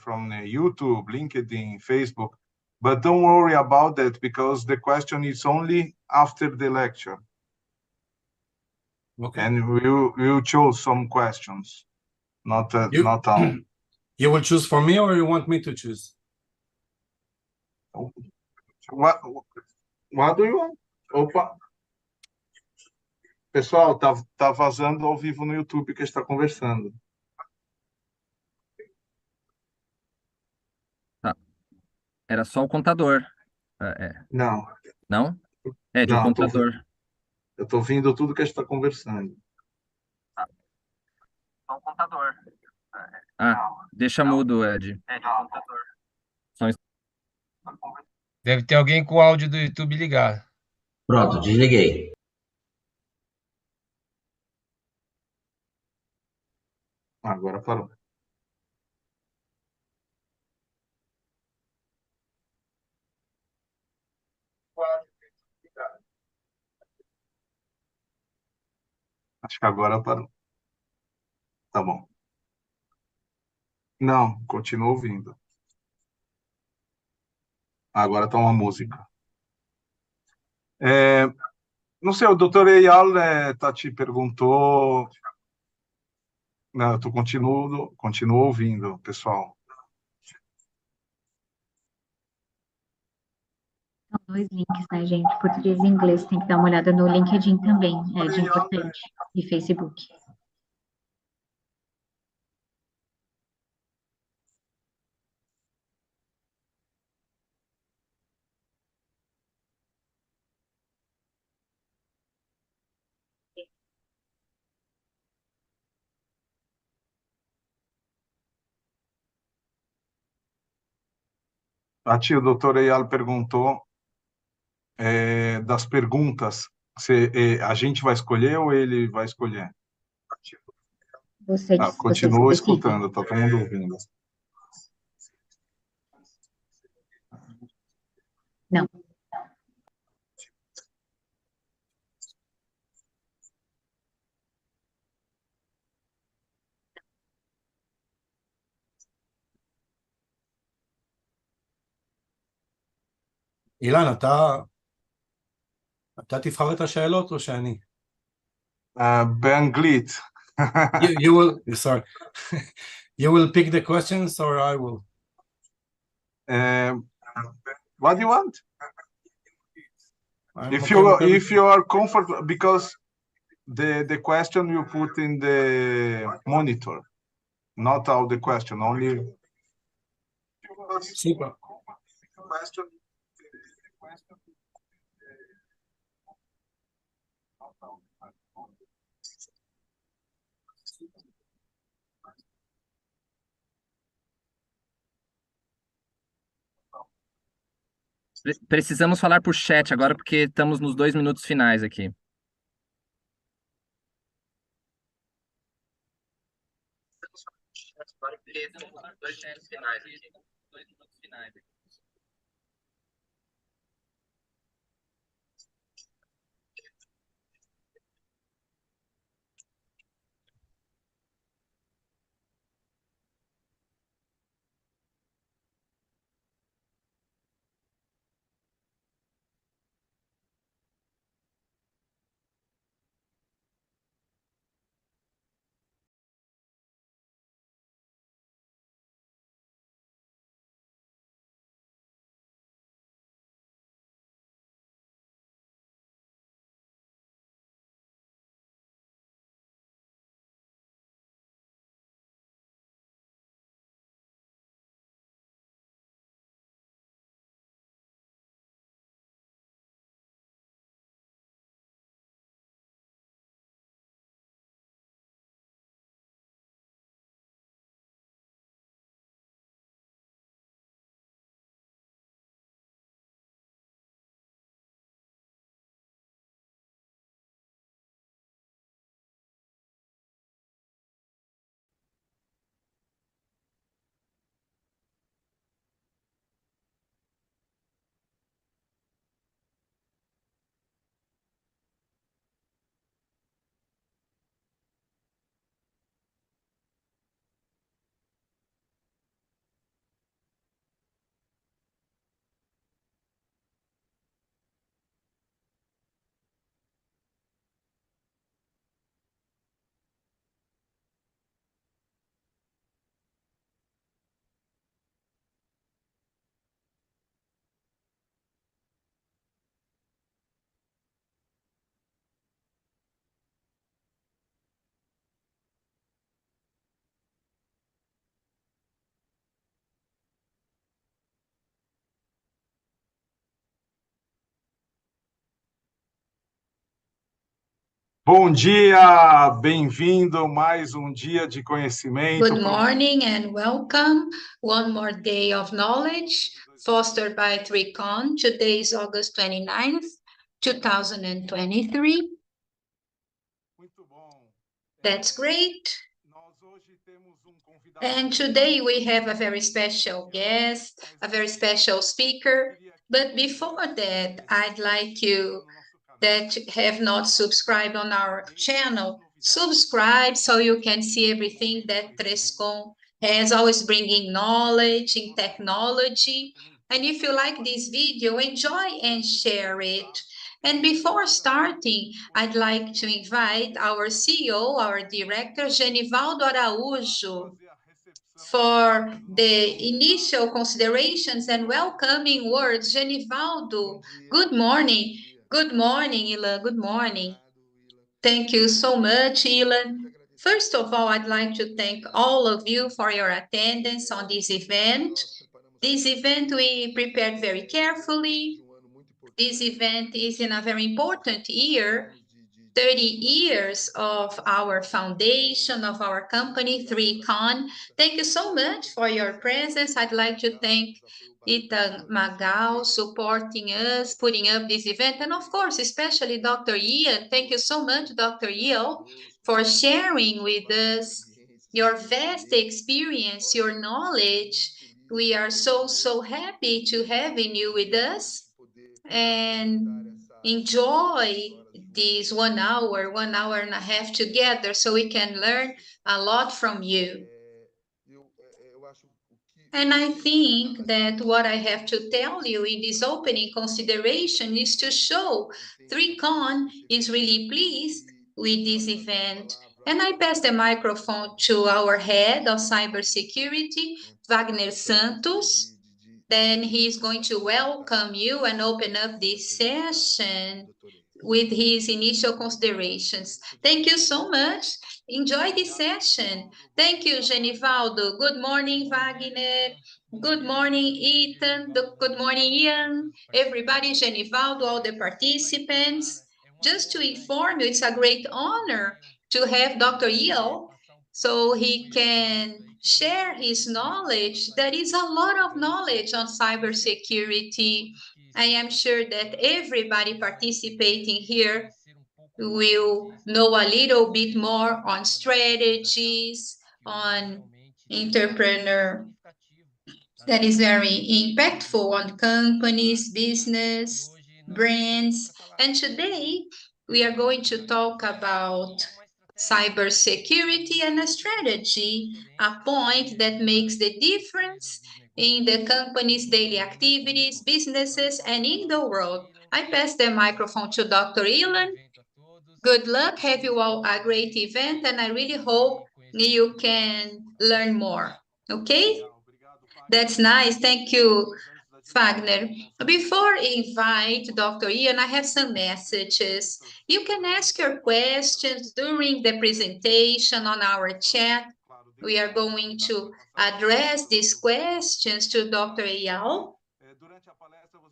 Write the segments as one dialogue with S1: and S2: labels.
S1: from YouTube, LinkedIn, Facebook. But don't worry about that because the question is only after the lecture.
S2: Okay.
S1: And we'll choose some questions, not all.
S2: You will choose for me or you want me to choose?
S1: What do you want? Opa! Pessoal, tá vazando ao vivo no YouTube que está conversando.
S3: Tá. Era só o contador.
S1: Não.
S3: Não? De
S1: Não,
S3: um contador.
S1: Eu tô vendo tudo que está conversando.
S3: Só o contador. Deixa mudo, Ed. De um contador.
S4: Deve ter alguém com o áudio do YouTube ligado.
S5: Pronto, desliguei.
S1: Agora parou. Acho que agora parou. Tá bom. Não, continua ouvindo. Agora tá uma música. Não sei, o doutor Eyal te perguntou. Não, eu continuo ouvindo, pessoal.
S6: São dois links, né, gente? Português e inglês. Tem que dar uma olhada no LinkedIn também. É de importante. E Facebook.
S1: O doutor Eyal perguntou das perguntas. A gente vai escolher ou ele vai escolher? Continuo escutando, tá todo mundo ouvindo.
S6: Não.
S2: אילן, אתה תבחר את השאלות או שאני?
S1: באנגלית.
S2: You will, sorry. You will pick the questions or I will?
S1: What do you want? If you are comfortable, because the question you put in the monitor, not all the question, only.
S2: Super.
S3: Precisamos falar por chat agora, porque estamos nos 2 minutos finais aqui. Agora, porque estamos nos 2 minutos finais aqui.
S1: Bom dia, bem-vindo, mais dia de conhecimento.
S7: Good morning and welcome. One more day of knowledge fostered by 3Con. Today is August 29th, 2023.
S1: Muito bom.
S7: That's great.
S1: Nós hoje temos convidado.
S7: And today we have a very special guest, a very special speaker. But before that, I'd like you that have not subscribed on our channel, subscribe so you can see everything that 3Con has, always bringing knowledge in technology. And if you like this video, enjoy and share it. And before starting, I'd like to invite our CEO, our director, Genivaldo Araújo, for the initial considerations and welcoming words. Genivaldo, good morning. Good morning, Ilan. Good morning. Thank you so much, Ilan. First of all, I'd like to thank all of you for your attendance on this event. This event we prepared very carefully. This event is in a very important year, 30 years of our foundation, of our company, 3Con. Thank you so much for your presence. I'd like to thank Ethan Magal supporting us, putting up this event, and of course, especially Dr. Ian. Thank you so much, Dr. Eyal, for sharing with us your vast experience, your knowledge. We are so happy to have you with us and enjoy this 1 hour, 1.5 hours together so we can learn a lot from you. And I think that what I have to tell you in this opening consideration is to show 3Con is really pleased with this event. And I pass the microphone to our head of cybersecurity, Wagner Santos. Then he is going to welcome you and open up this session with his initial considerations. Thank you so much. Enjoy this session. Thank you, Genivaldo. Good morning, Wagner. Good morning, Ethan. Good morning, Ian. Everybody, Genivaldo, all the participants. Just to inform you, it's a great honor to have Dr. Eyal so he can share his knowledge. There is a lot of knowledge on cybersecurity. I am sure that everybody participating here will know a little bit more on strategies, on entrepreneur that is very impactful on companies, business, brands. And today we are going to talk about cybersecurity and a strategy, a point that makes the difference in the company's daily activities, businesses, and in the world. I pass the microphone to Dr. Eyal. Good luck, have you all a great event, and I really hope you can learn more, okay? That's nice, thank you, Wagner. Before I invite Dr. Ian, I have some messages. You can ask your questions during the presentation on our chat. We are going to address these questions to Dr. Eyal.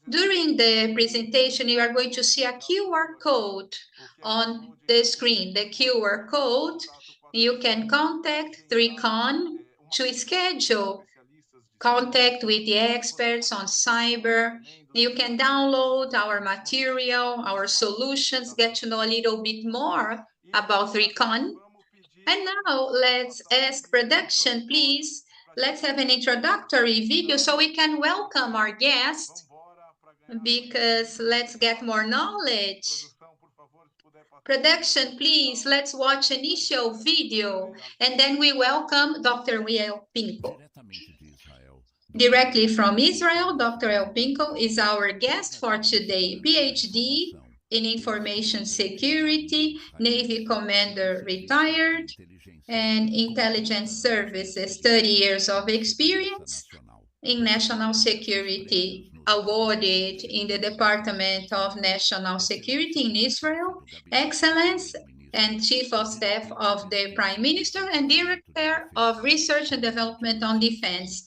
S7: During the presentation, you are going to see a QR code on the screen. The QR code, you can contact 3Con to schedule contact with the experts on cyber. You can download our material, our solutions, get to know a little bit more about 3Con. And now let's ask production, please. Let's have an introductory video so we can welcome our guest, because let's get more knowledge. Production, please, let's watch initial video, and then we welcome Dr. Eyal Pinko. Directly from Israel, Dr. Eyal Pinko is our guest for today. PhD in information security, Navy commander retired, and intelligence services, 30 years of experience in national security, awarded in the Department of National Security in Israel, excellence, and Chief of Staff of the Prime Minister and Director of Research and Development on Defense,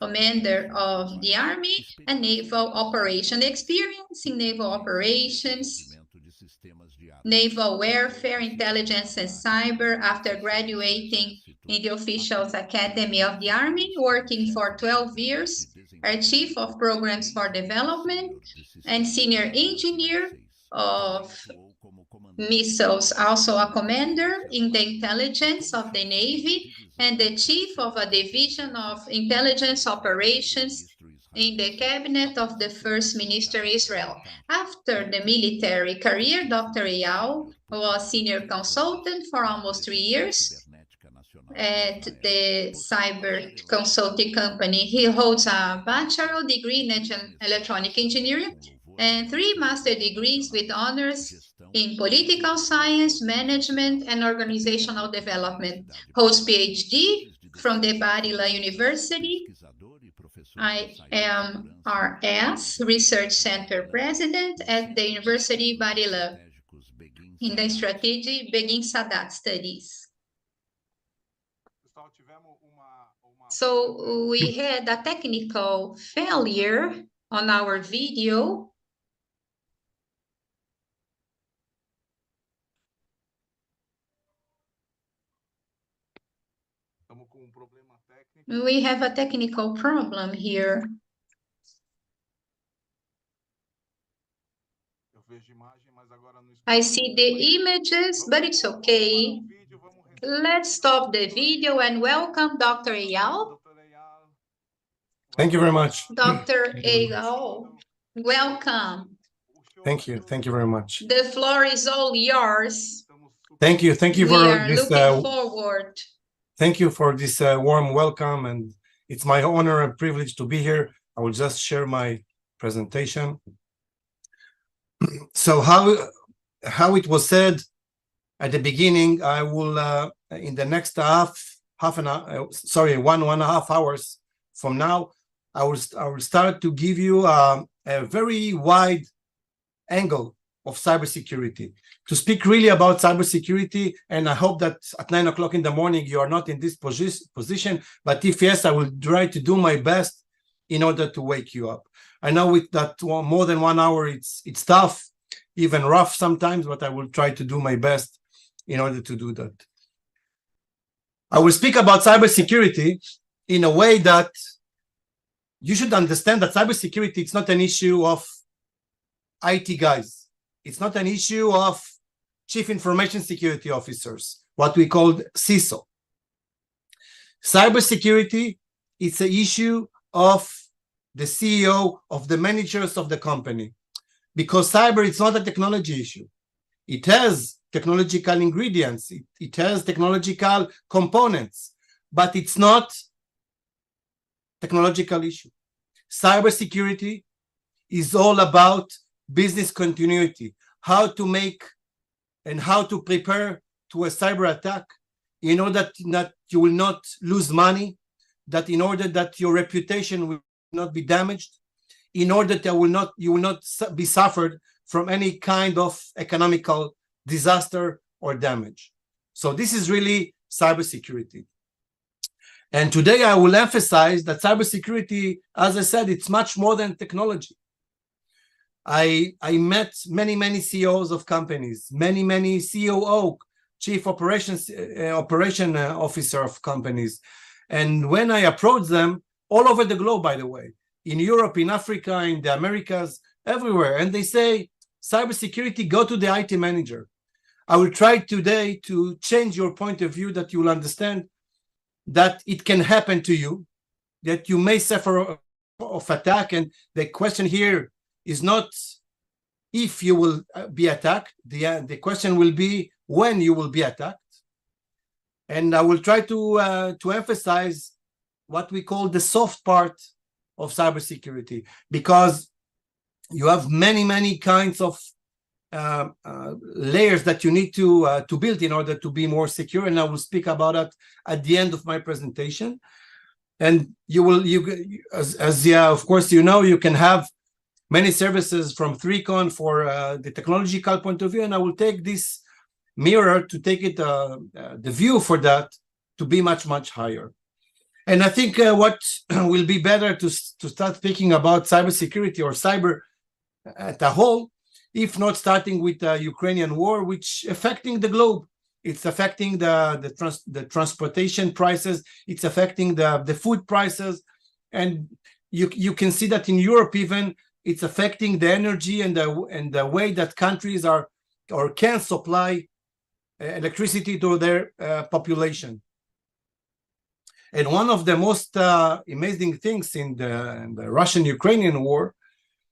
S7: Commander of the Army and Naval Operation, experience in naval operations, naval warfare, intelligence, and cyber after graduating in the Officials Academy of the Army, working for 12 years, as Chief of Programs for Development and Senior Engineer of Missiles, also a commander in the intelligence of the Navy and the Chief of a Division of Intelligence Operations in the cabinet of the First Minister Israel. After the military career, Dr. Eyal was senior consultant for almost 3 years at the cyber consulting company. He holds a bachelor degree in electronic engineering and 3 master degrees with honors in political science, management, and organizational development. Holds PhD from the Barila University. I am RS Research Center President at the University Barila in the Strategy Begin Sadat Studies. So we had a technical failure on our video. We have a technical problem here. I see the images, but it's okay. Let's stop the video and welcome Dr. Eyal.
S2: Thank you very much.
S7: Dr. Eyal, welcome.
S2: Thank you. Thank you very much.
S7: The floor is all yours.
S2: Thank you. Thank you
S7: We
S2: for
S7: are
S2: this.
S7: looking forward.
S2: Thank you for this warm welcome, and it's my honor and privilege to be here. I will just share my presentation. So how it was said at the beginning, I will in the next 1.5 hours from now, I will start to give you a very wide angle of cybersecurity, to speak really about cybersecurity. And I hope that at 9 o'clock in the morning, you are not in this position, but if yes, I will try to do my best in order to wake you up. I know with that more than 1 hour, it's tough, even rough sometimes, but I will try to do my best in order to do that. I will speak about cybersecurity in a way that you should understand that cybersecurity, it's not an issue of IT guys. It's not an issue of chief information security officers, what we call CISO. Cybersecurity, it's an issue of the CEO, of the managers of the company, because cyber, it's not a technology issue. It has technological ingredients, it has technological components, but it's not technological issue. Cybersecurity is all about business continuity, how to make and how to prepare to a cyber attack in order that you will not lose money, that in order that your reputation will not be damaged, in order that you will not be suffered from any kind of economical disaster or damage. So this is really cybersecurity. And today I will emphasize that cybersecurity, as I said, it's much more than technology. I met many CEOs of companies, many COO, chief operation officer of companies. And when I approach them all over the globe, by the way, in Europe, in Africa, in the Americas, everywhere, and they say, cybersecurity, go to the IT manager. I will try today to change your point of view, that you will understand that it can happen to you, that you may suffer of attack. And the question here is not if you will be attacked. The question will be when you will be attacked. And I will try to emphasize what we call the soft part of cybersecurity, because you have many kinds of layers that you need to build in order to be more secure. And I will speak about that at the end of my presentation. And of course, you can have many services from 3Con for the technological point of view, and I will take this mirror to take it the view for that to be much higher. And I think what will be better to start speaking about cybersecurity or cyber at a whole if not starting with the Ukrainian war, which affecting the globe. It's affecting the transportation prices. It's affecting the food prices, and you can see that in Europe even it's affecting the energy and the way that countries are or can supply electricity to their population. And one of the most amazing things in the Russian-Ukrainian war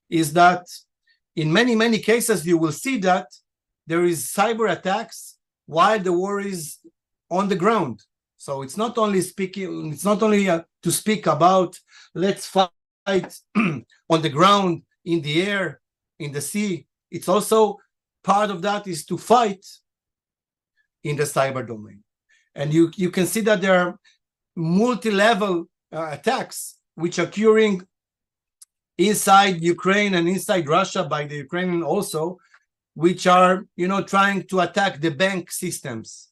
S2: is that in many cases you will see that there is cyber attacks while the war is on the ground. So it's not only to speak about let's fight on the ground, in the air, in the sea. It's also part of that is to fight in the cyber domain. And you can see that there are multi-level attacks which are occurring inside Ukraine and inside Russia by the Ukrainian also, which are, trying to attack the bank systems,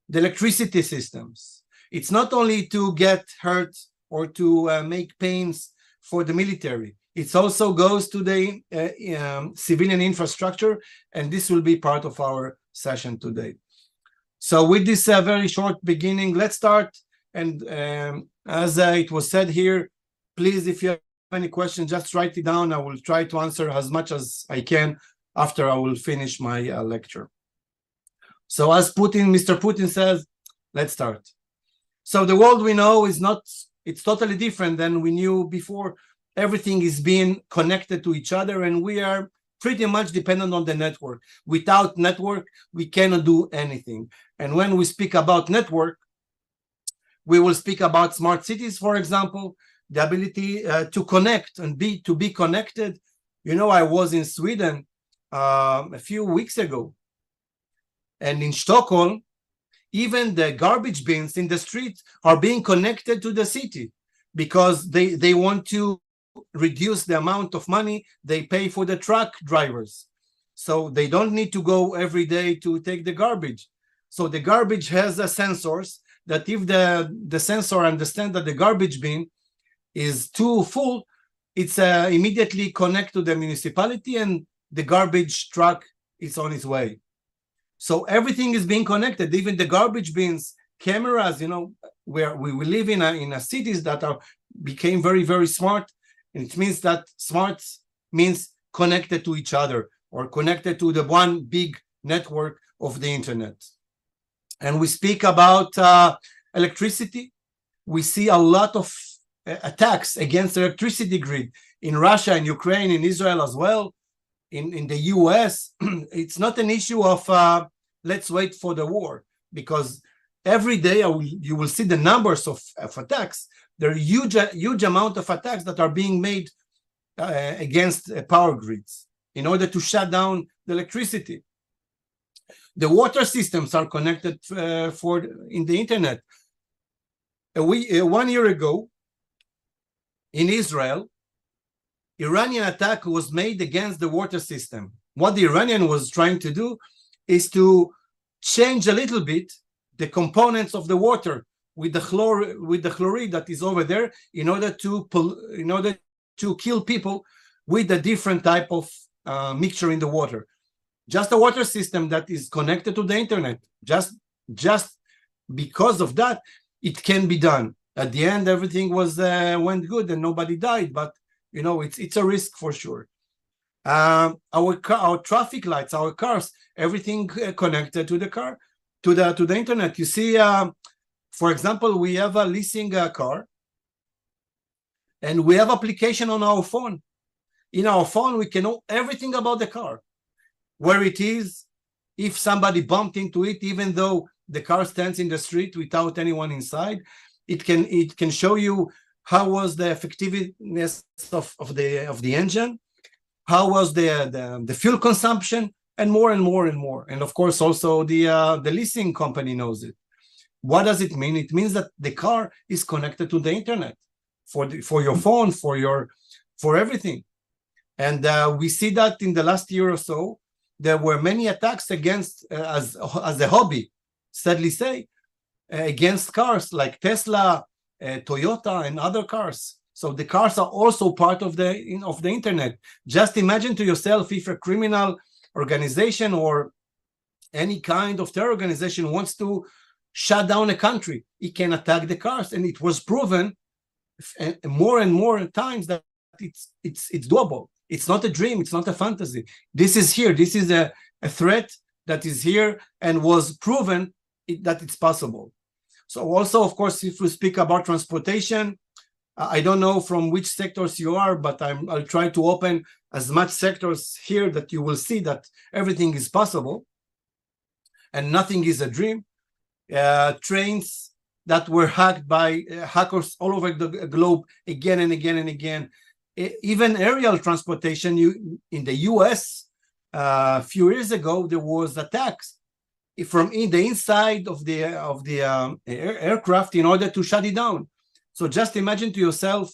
S2: the electricity systems. It's not only to get hurt or to make pains for the military. It also goes to the civilian infrastructure, and this will be part of our session today. So with this very short beginning, let's start. And as it was said here, please, if you have any questions, just write it down. I will try to answer as much as I can after I will finish my lecture. So as Mr. Putin says, let's start. So the world we know it's totally different than we knew before. Everything is being connected to each other, and we are pretty much dependent on the network. Without network, we cannot do anything. And when we speak about network, we will speak about smart cities, for example, the ability to connect and to be connected. I was in Sweden a few weeks ago, and in Stockholm, even the garbage bins in the street are being connected to the city because they want to reduce the amount of money they pay for the truck drivers. So they don't need to go every day to take the garbage. So the garbage has sensors that if the sensor understands that the garbage bin is too full, it's immediately connect to the municipality and the garbage truck is on its way. So everything is being connected, even the garbage bins, cameras, where we live in a cities that became very, very smart. And it means that smart means connected to each other or connected to the one big network of the internet. And we speak about electricity. We see a lot of attacks against the electricity grid in Russia, in Ukraine, in Israel as well, in the US. It's not an issue of let's wait for the war, because every day you will see the numbers of attacks. There are huge amount of attacks that are being made against power grids in order to shut down the electricity. The water systems are connected in the internet. 1 year ago in Israel, Iranian attack was made against the water system. What the Iranian was trying to do is to change a little bit the components of the water with the chloride that is over there in order to kill people with a different type of mixture in the water. Just a water system that is connected to the internet. Just because of that, it can be done. At the end, everything went good and nobody died, but it's a risk for sure. Our traffic lights, our cars, everything connected to the car, to the internet. You see, for example, we have a leasing car, and we have application on our phone. In our phone, we can know everything about the car, where it is, if somebody bumped into it, even though the car stands in the street without anyone inside. It can show you how was the effectiveness of the engine, how was the fuel consumption, and more and more and more. And of course, also the leasing company knows it. What does it mean? It means that the car is connected to the internet for your phone, for everything. And we see that in the last year or so, there were many attacks against, as a hobby, sadly say, against cars like Tesla, Toyota, and other cars. So the cars are also part of the internet. Just imagine to yourself if a criminal organization or any kind of terror organization wants to shut down a country, it can attack the cars, and it was proven more and more times that it's doable. It's not a dream. It's not a fantasy. This is here. This is a threat that is here and was proven that it's possible. So also, of course, if we speak about transportation, I don't know from which sectors you are, but I'll try to open as much sectors here that you will see that everything is possible and nothing is a dream. Trains that were hacked by hackers all over the globe again and again and again. Even aerial transportation, in the US, a few years ago, there was attacks from the inside of the aircraft in order to shut it down. So just imagine to yourself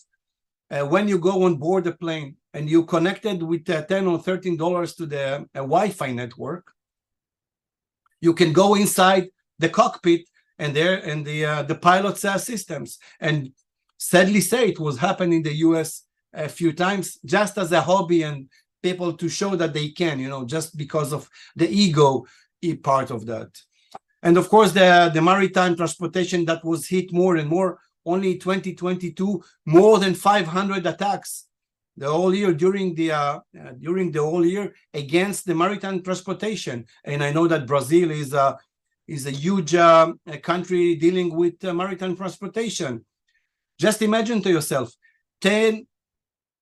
S2: when you go on board a plane and you connected with $10 or $13 to the Wi-Fi network, you can go inside the cockpit and the pilot's systems. And sadly say it was happening in the US a few times just as a hobby and people to show that they can, just because of the ego part of that. And of course, the maritime transportation that was hit more and more. Only 2022, more than 500 attacks the whole year during the whole year against the maritime transportation. And I know that Brazil is a huge country dealing with maritime transportation. Just imagine to yourself 10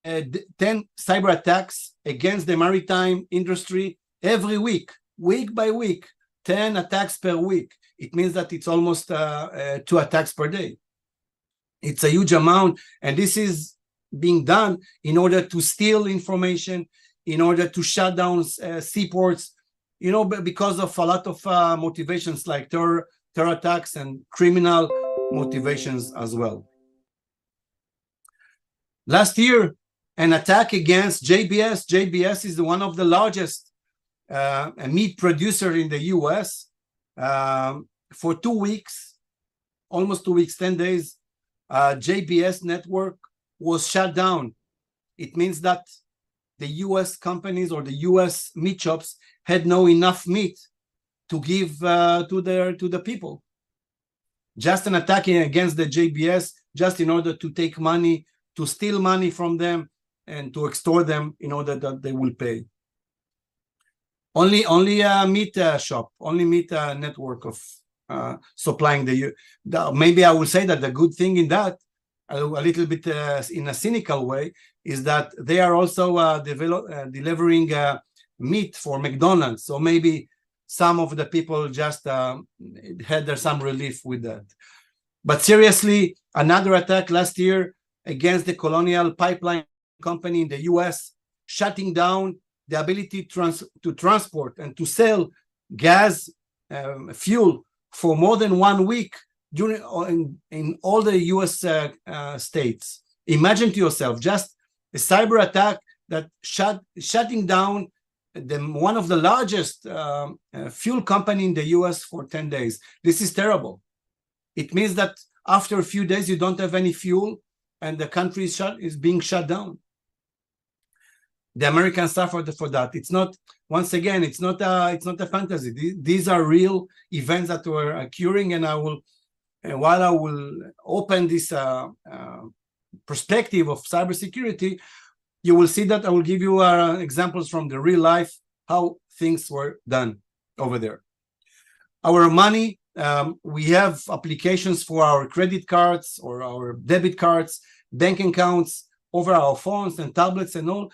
S2: cyber attacks against the maritime industry every week by week, 10 attacks per week. It means that it's almost 2 attacks per day. It's a huge amount, and this is being done in order to steal information, in order to shut down seaports, because of a lot of motivations like terror attacks and criminal motivations as well. Last year, an attack against JBS. JBS is one of the largest meat producer in the US. For 2 weeks, almost 2 weeks, 10 days, JBS network was shut down. It means that the US companies or the US meat shops had no enough meat to give to the people. Just an attack against the JBS, just in order to take money, to steal money from them and to extort them in order that they will pay. Only a meat shop, only meat network of supplying maybe I will say that the good thing in that, a little bit in a cynical way, is that they are also delivering meat for McDonald's. So maybe some of the people just had some relief with that. But seriously, another attack last year against the Colonial Pipeline Company in the US, shutting down the ability to transport and to sell gas, fuel for more than 1 week in all the US states. Imagine to yourself just a cyber attack that shutting down one of the largest fuel company in the US for 10 days. This is terrible. It means that after a few days you don't have any fuel and the country is being shut down. The Americans suffered for that. It's not, once again, it's not a fantasy. These are real events that were occurring, and while I will open this perspective of cybersecurity, you will see that I will give you examples from the real life, how things were done over there. Our money, we have applications for our credit cards or our debit cards, bank accounts, over our phones and tablets and all.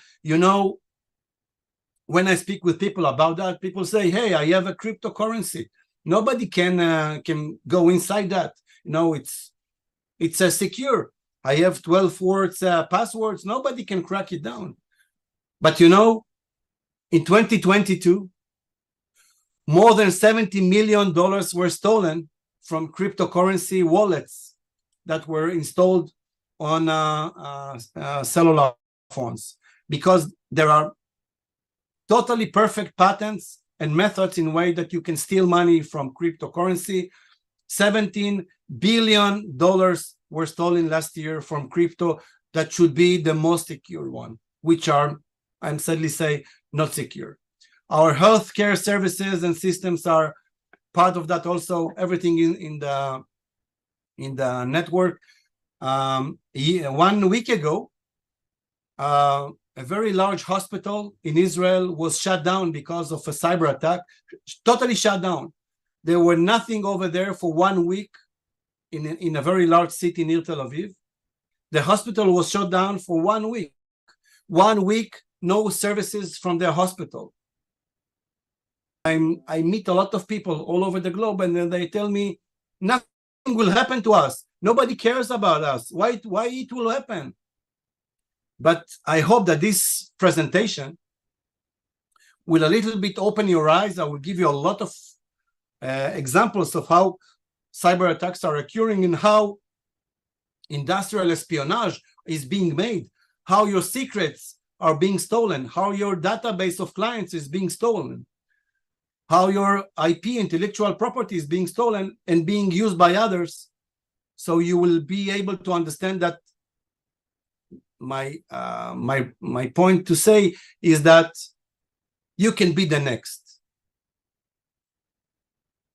S2: When I speak with people about that, people say, hey, I have a cryptocurrency. Nobody can go inside that. It's secure. I have 12 words passwords. Nobody can crack it down. But in 2022, more than $70 million were stolen from cryptocurrency wallets that were installed on cellular phones, because there are totally perfect patterns and methods in way that you can steal money from cryptocurrency. $17 billion were stolen last year from crypto that should be the most secure one, which are, I'm sadly say, not secure. Our healthcare services and systems are part of that also. Everything in the network. 1 week ago, a very large hospital in Israel was shut down because of a cyber attack. Totally shut down. There were nothing over there for 1 week in a very large city near Tel Aviv. The hospital was shut down for 1 week. 1 week, no services from their hospital. I meet a lot of people all over the globe, and then they tell me nothing will happen to us. Nobody cares about us. Why it will happen? But I hope that this presentation will a little bit open your eyes. I will give you a lot of examples of how cyber attacks are occurring and how industrial espionage is being made, how your secrets are being stolen, how your database of clients is being stolen, how your IP, intellectual property, is being stolen and being used by others. So you will be able to understand that my point to say is that you can be the next.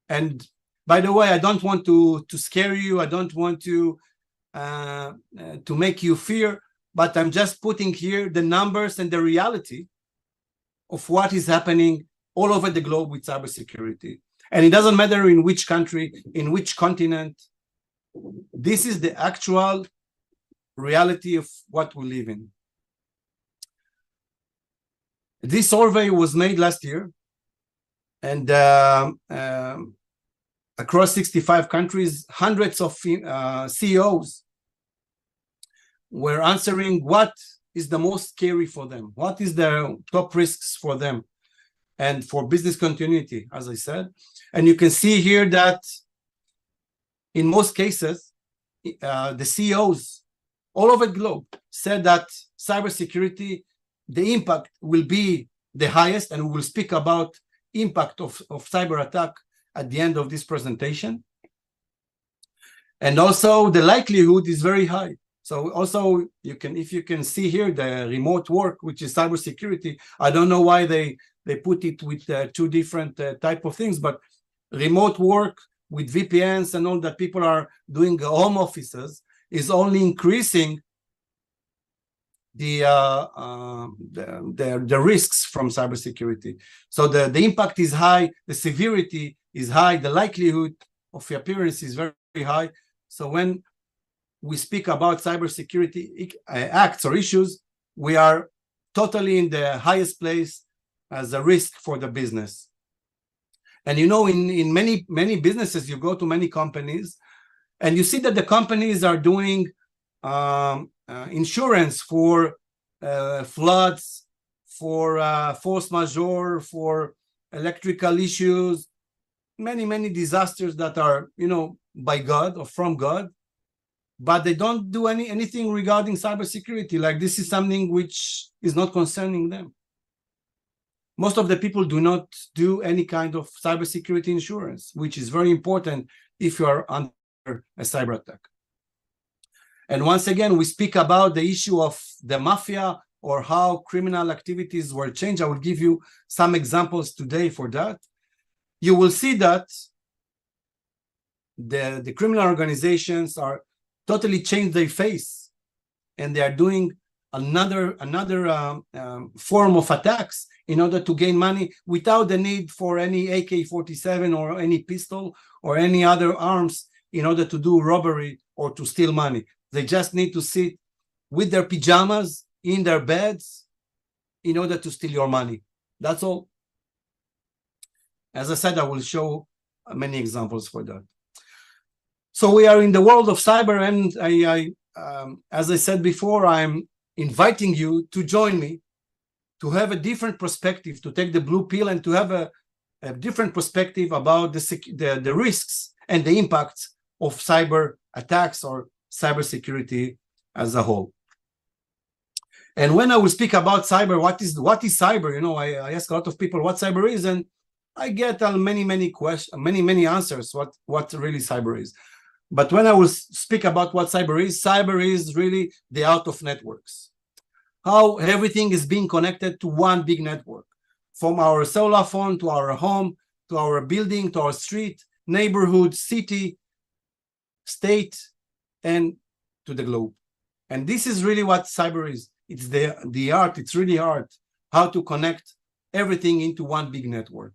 S2: And by the way, I don't want to scare you. I don't want to make you fear, but I'm just putting here the numbers and the reality of what is happening all over the globe with cybersecurity. And it doesn't matter in which country, in which continent. This is the actual reality of what we live in. This survey was made last year, and across 65 countries, hundreds of CEOs were answering what is the most scary for them, what is the top risks for them, and for business continuity, as I said. And you can see here that in most cases, the CEOs all over the globe said that cybersecurity, the impact will be the highest, and we will speak about impact of cyber attack at the end of this presentation. And also the likelihood is very high. So also you can, if you can see here, the remote work, which is cybersecurity. I don't know why they put it with two different type of things, but remote work with VPNs and all that people are doing home offices is only increasing the risks from cybersecurity. So the impact is high, the severity is high, the likelihood of the appearance is very, very high. So when we speak about cybersecurity acts or issues, we are totally in the highest place as a risk for the business. And you know, in many businesses, you go to many companies, and you see that the companies are doing insurance for floods, for force majeure, for electrical issues, many disasters that are, you know, by God or from God, but they don't do anything regarding cybersecurity. Like, this is something which is not concerning them. Most of the people do not do any kind of cybersecurity insurance, which is very important if you are under a cyber attack. And once again, we speak about the issue of the mafia or how criminal activities were changed. I will give you some examples today for that. You will see that the criminal organizations are totally changed their face, and they are doing another form of attacks in order to gain money without the need for any AK-47 or any pistol or any other arms in order to do robbery or to steal money. They just need to sit with their pajamas in their beds in order to steal your money. That's all. As I said, I will show many examples for that. So we are in the world of cyber, and as I said before, I'm inviting you to join me, to have a different perspective, to take the blue pill and to have a different perspective about the risks and the impacts of cyber attacks or cybersecurity as a whole. And when I will speak about cyber, what is cyber? You know, I ask a lot of people what cyber is, and I get many questions, many answers what really cyber is. But when I will speak about what cyber is really the art of networks. How everything is being connected to one big network. from our cellular phone to our home, to our building, to our street, neighborhood, city, state, and to the globe. And this is really what cyber is. It's the art, it's really art, how to connect everything into one big network.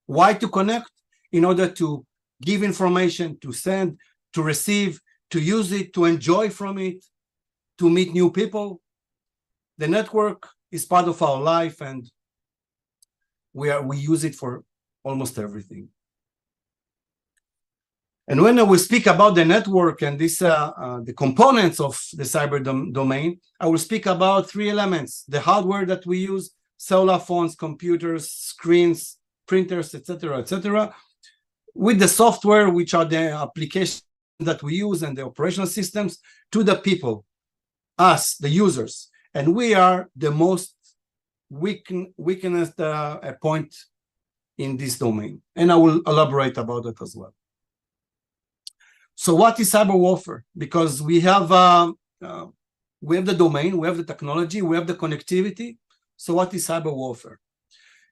S2: Why to connect? In order to give information, to send, to receive, to use it, to enjoy from it, to meet new people. The network is part of our life, and we use it for almost everything. And when we speak about the network and this the components of the cyber domain, I will speak about three elements: the hardware that we use, cellular phones, computers, screens, printers, etc., with the software, which are the applications that we use and the operational systems, to the people, us, the users. And we are the most weakest point in this domain. And I will elaborate about it as well. So what is cyber warfare? Because we have the domain, we have the technology, we have the connectivity. So what is cyber warfare?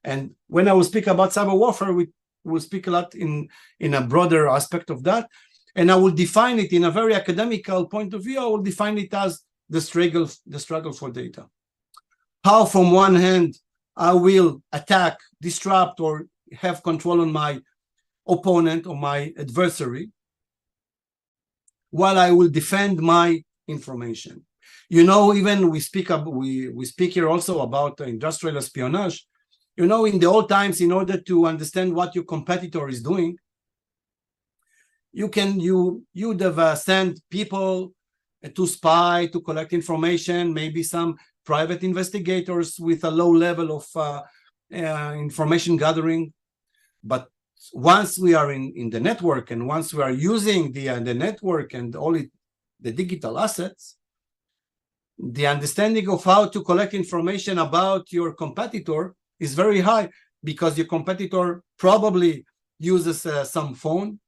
S2: And when I will speak about cyber warfare, we will speak a lot in a broader aspect of that. And I will define it in a very academical point of view. I will define it as the struggle for data. How from one hand, I will attack, disrupt, or have control on my opponent or my adversary, while I will defend my information. You know, even we speak here also about industrial espionage. You know, in the old times, in order to understand what your competitor is doing, you'd have sent people to spy, to collect information, maybe some private investigators with a low level of information gathering. But once we are in the network, and once we are using the network and the digital assets, the understanding of how to collect information about your competitor is very high, because your competitor probably uses some phone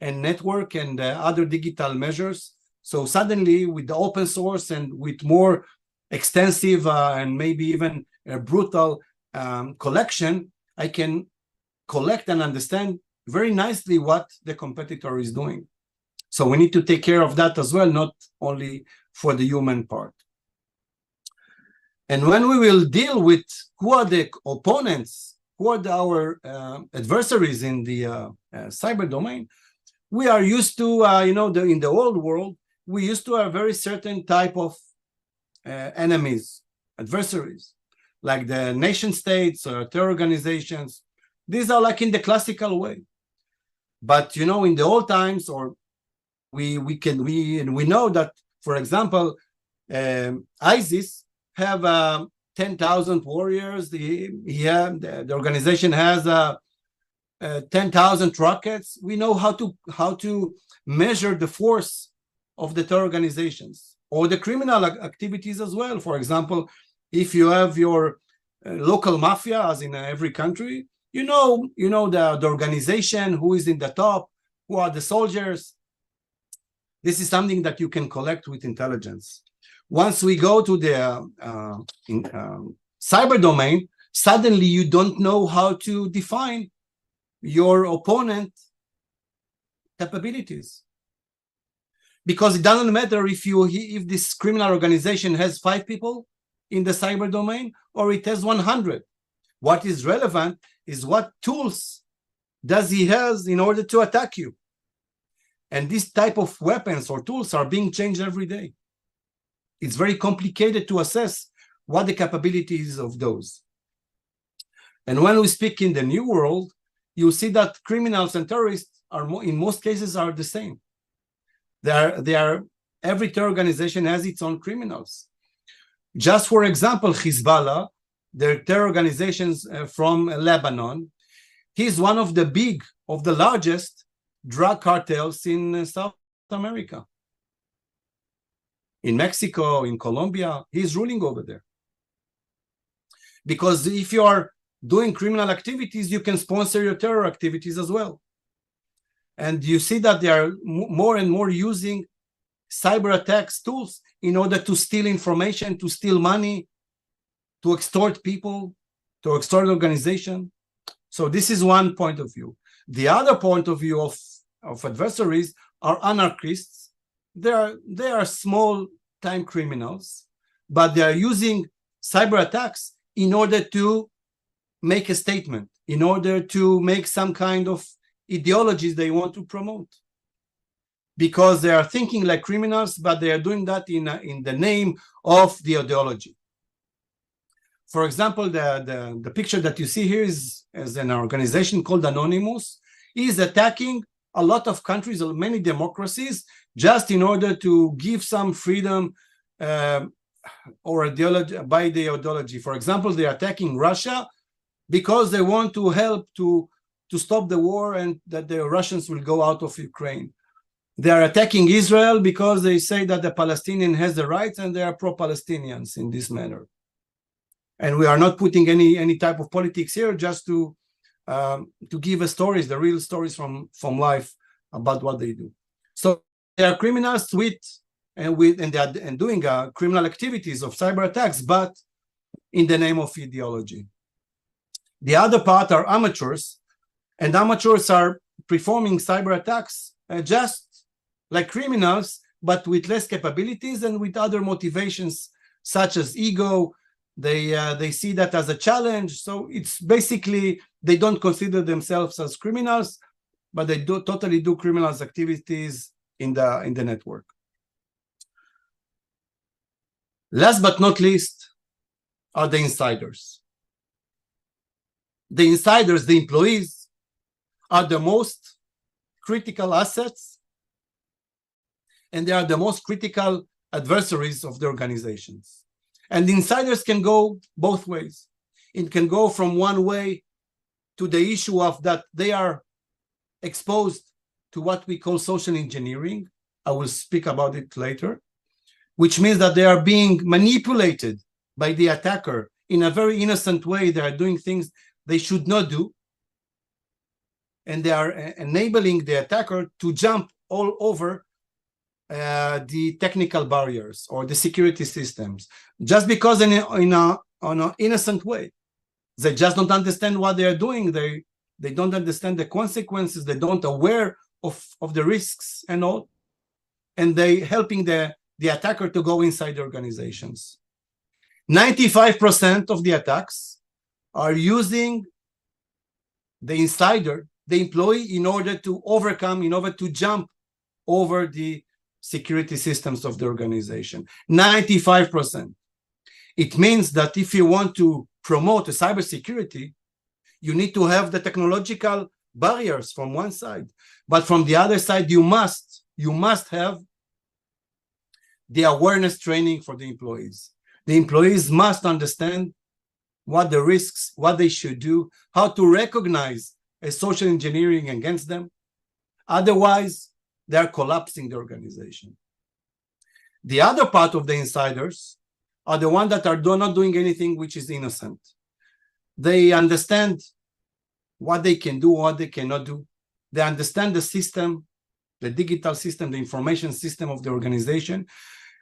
S2: and network and other digital measures. So suddenly, with the open source and with more extensive and maybe even brutal collection, I can collect and understand very nicely what the competitor is doing. So we need to take care of that as well, not only for the human part. And when we will deal with who are the opponents, who are our adversaries in the cyber domain, we are used to, in the old world, we used to have very certain type of enemies, adversaries, like the nation states or terror organizations. These are like in the classical way. But, in the old times, or we know that, for example, ISIS have 10,000 warriors. The organization has 10,000 rockets. We know how to measure the force of the terror organizations or the criminal activities as well. For example, if you have your local mafia, as in every country, you know the organization, who is in the top, who are the soldiers. This is something that you can collect with intelligence. Once we go to the cyber domain, suddenly you don't know how to define your opponent capabilities, because it doesn't matter if this criminal organization has 5 people in the cyber domain or it has 100. What is relevant is what tools does he has in order to attack you. And this type of weapons or tools are being changed every day. It's very complicated to assess what the capabilities of those. And when we speak in the new world, you see that criminals and terrorists in most cases are the same. Every terror organization has its own criminals. Just for example, Hezbollah, their terror organizations from Lebanon, he's one of the largest drug cartels in South America. In Mexico, in Colombia, he's ruling over there. Because if you are doing criminal activities, you can sponsor your terror activities as well. And you see that they are more and more using cyber attacks tools in order to steal information, to steal money, to extort people, to extort organization. So this is one point of view. The other point of view of adversaries are anarchists. They are small time criminals, but they are using cyber attacks in order to make a statement, in order to make some kind of ideologies they want to promote. Because they are thinking like criminals, but they are doing that in the name of the ideology. For example, the picture that you see here is an organization called Anonymous, is attacking a lot of countries, or many democracies, just in order to give some freedom or ideology by the ideology. For example, they are attacking Russia because they want to help to stop the war and that the Russians will go out of Ukraine. They are attacking Israel because they say that the Palestinian has the rights and they are pro-Palestinians in this manner. And we are not putting any type of politics here, just to give us stories, the real stories from life about what they do. So they are criminals and doing criminal activities of cyber attacks, but in the name of ideology. The other part are amateurs, and amateurs are performing cyber attacks just like criminals, but with less capabilities and with other motivations such as ego. They see that as a challenge. So it's basically, they don't consider themselves as criminals, but they totally do criminal activities in the network. Last but not least are the insiders. The insiders, the employees, are the most critical assets, and they are the most critical adversaries of the organizations. And the insiders can go both ways. It can go from one way to the issue of that they are exposed to what we call social engineering. I will speak about it later, which means that they are being manipulated by the attacker in a very innocent way. They are doing things they should not do. And they are enabling the attacker to jump all over the technical barriers or the security systems, just because on an innocent way. They just don't understand what they are doing. They don't understand the consequences. They don't aware of the risks and all. And they helping the attacker to go inside the organizations. 95% of the attacks are using the insider, the employee, in order to overcome, in order to jump over the security systems of the organization. 95%. It means that if you want to promote a cybersecurity, you need to have the technological barriers from one side, but from the other side, you must have the awareness training for the employees. The employees must understand what the risks, what they should do, how to recognize a social engineering against them. Otherwise, they're collapsing the organization. The other part of the insiders are the ones that are not doing anything which is innocent. They understand what they can do, what they cannot do. They understand the system, the digital system, the information system of the organization.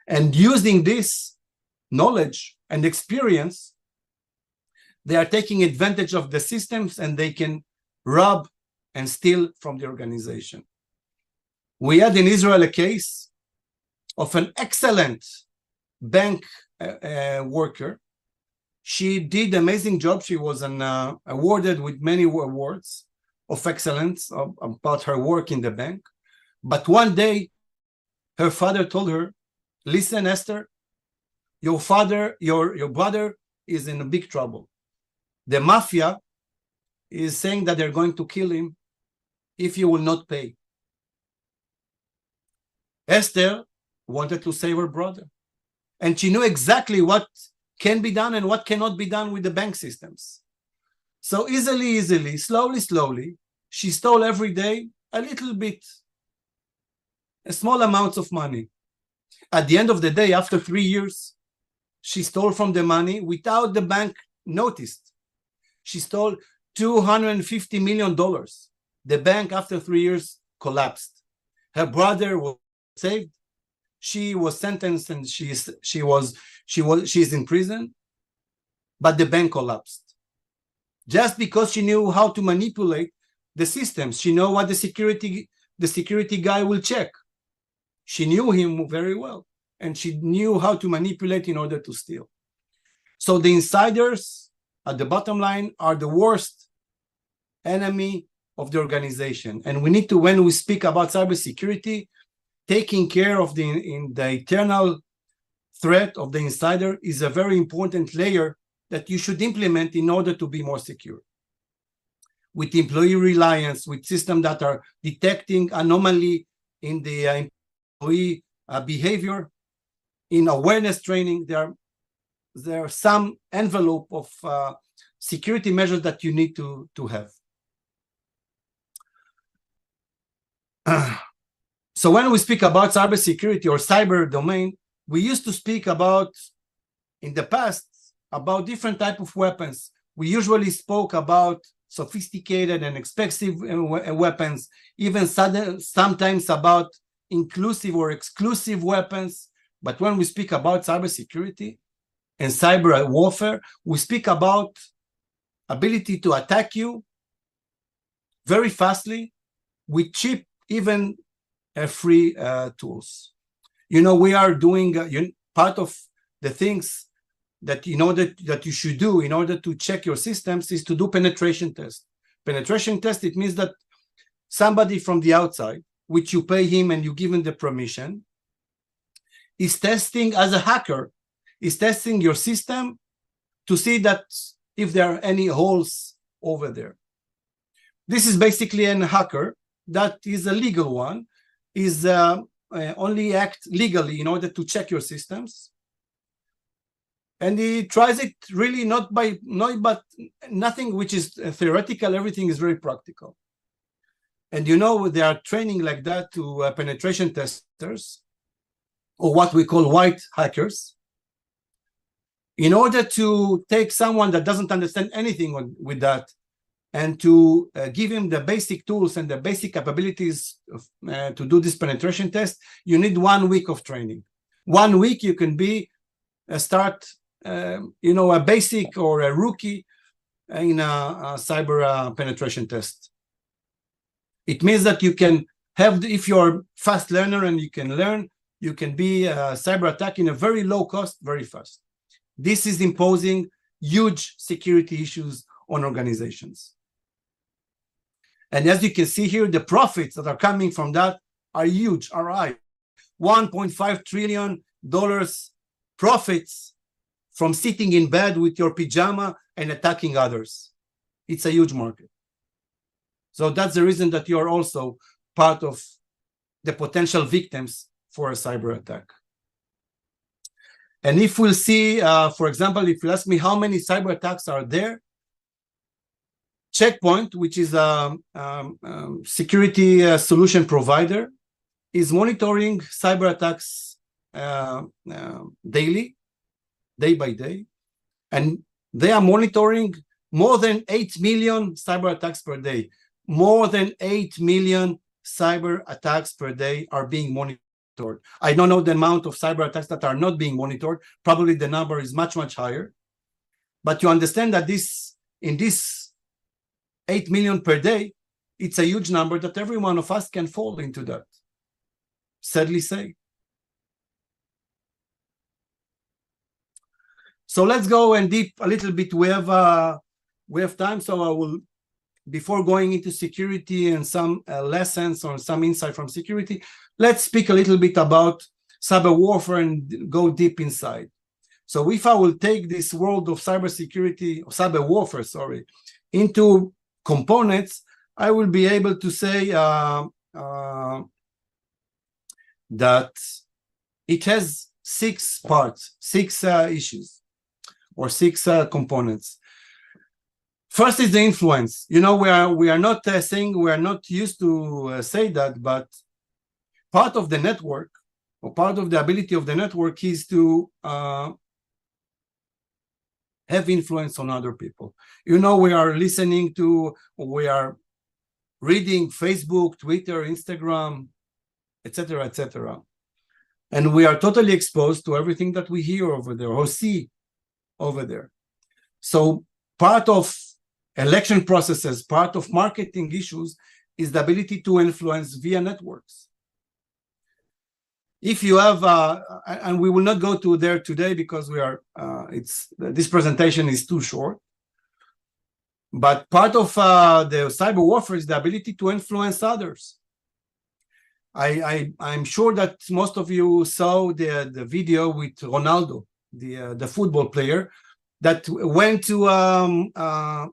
S2: And using this knowledge and experience, they are taking advantage of the systems and they can rob and steal from the organization. We had in Israel a case of an excellent bank worker. She did an amazing job. She was awarded with many awards of excellence about her work in the bank. But one day, her father told her, "Listen, Esther, your brother is in big trouble. The mafia is saying that they're going to kill him if you will not pay." Esther wanted to save her brother, and she knew exactly what can be done and what cannot be done with the bank systems. So easily, slowly, she stole every day a little bit, a small amounts of money. At the end of the day, after 3 years, she stole from the money without the bank noticed. She stole $250 million. The bank, after 3 years, collapsed. Her brother was saved. She was sentenced and she's in prison, but the bank collapsed. just because she knew how to manipulate the systems. She knew what the security guy will check. She knew him very well, and she knew how to manipulate in order to steal. So the insiders, at the bottom line, are the worst enemy of the organization. And we need to, when we speak about cybersecurity, taking care of the eternal threat of the insider is a very important layer that you should implement in order to be more secure. With employee reliance, with systems that are detecting anomaly in the employee behavior, in awareness training, there are some envelope of security measures that you need to have. So when we speak about cybersecurity or cyber domain, we used to speak about, in the past, about different types of weapons. We usually spoke about sophisticated and expensive weapons, even sometimes about inclusive or exclusive weapons. But when we speak about cybersecurity and cyber warfare, we speak about ability to attack you very fastly with cheap, even free tools. We are doing part of the things that that you should do in order to check your systems is to do penetration test. Penetration test, it means that somebody from the outside, which you pay him and you give him the permission, is testing as a hacker, is testing your system to see that if there are any holes over there. This is basically a hacker that is a legal one, is only act legally in order to check your systems. And he tries it really but nothing which is theoretical, everything is very practical. And they are training like that to penetration testers, or what we call white hackers, in order to take someone that doesn't understand anything with that and to give him the basic tools and the basic capabilities to do this penetration test. You need 1 week of training. 1 week you can be a basic or a rookie in a cyber penetration test. It means that you can have, if you're a fast learner and you can learn, you can be a cyber attack in a very low cost, very fast. This is imposing huge security issues on organizations. And as you can see here, the profits that are coming from that are huge, are high. $1.5 trillion profits from sitting in bed with your pajama and attacking others. It's a huge market. So that's the reason that you're also part of the potential victims for a cyber attack. And if we'll see, for example, if you ask me how many cyber attacks are there, Check Point, which is a security solution provider, is monitoring cyber attacks daily, day by day. And they are monitoring more than 8 million cyber attacks per day. More than 8 million cyber attacks per day are being monitored. I don't know the amount of cyber attacks that are not being monitored. Probably the number is much, much higher. But you understand that in this 8 million per day, it's a huge number that every one of us can fall into that. Sadly say. So let's go and deep a little bit. We have time, so I will, before going into security and some lessons or some insight from security, let's speak a little bit about cyber warfare and go deep inside. So if I will take this world of cybersecurity, or cyber warfare, sorry, into components, I will be able to say that it has 6 parts, 6 issues, or 6 components. First is the influence. We are not saying, we are not used to say that, but part of the network, or part of the ability of the network, is to have influence on other people. We are listening to, we are reading Facebook, Twitter, Instagram, etc., etc. And we are totally exposed to everything that we hear over there or see over there. So part of election processes, part of marketing issues is the ability to influence via networks. If you have, and we will not go to there today because we are, this presentation is too short. But part of the cyber warfare is the ability to influence others. I'm sure that most of you saw the video with Ronaldo, the football player, that went to a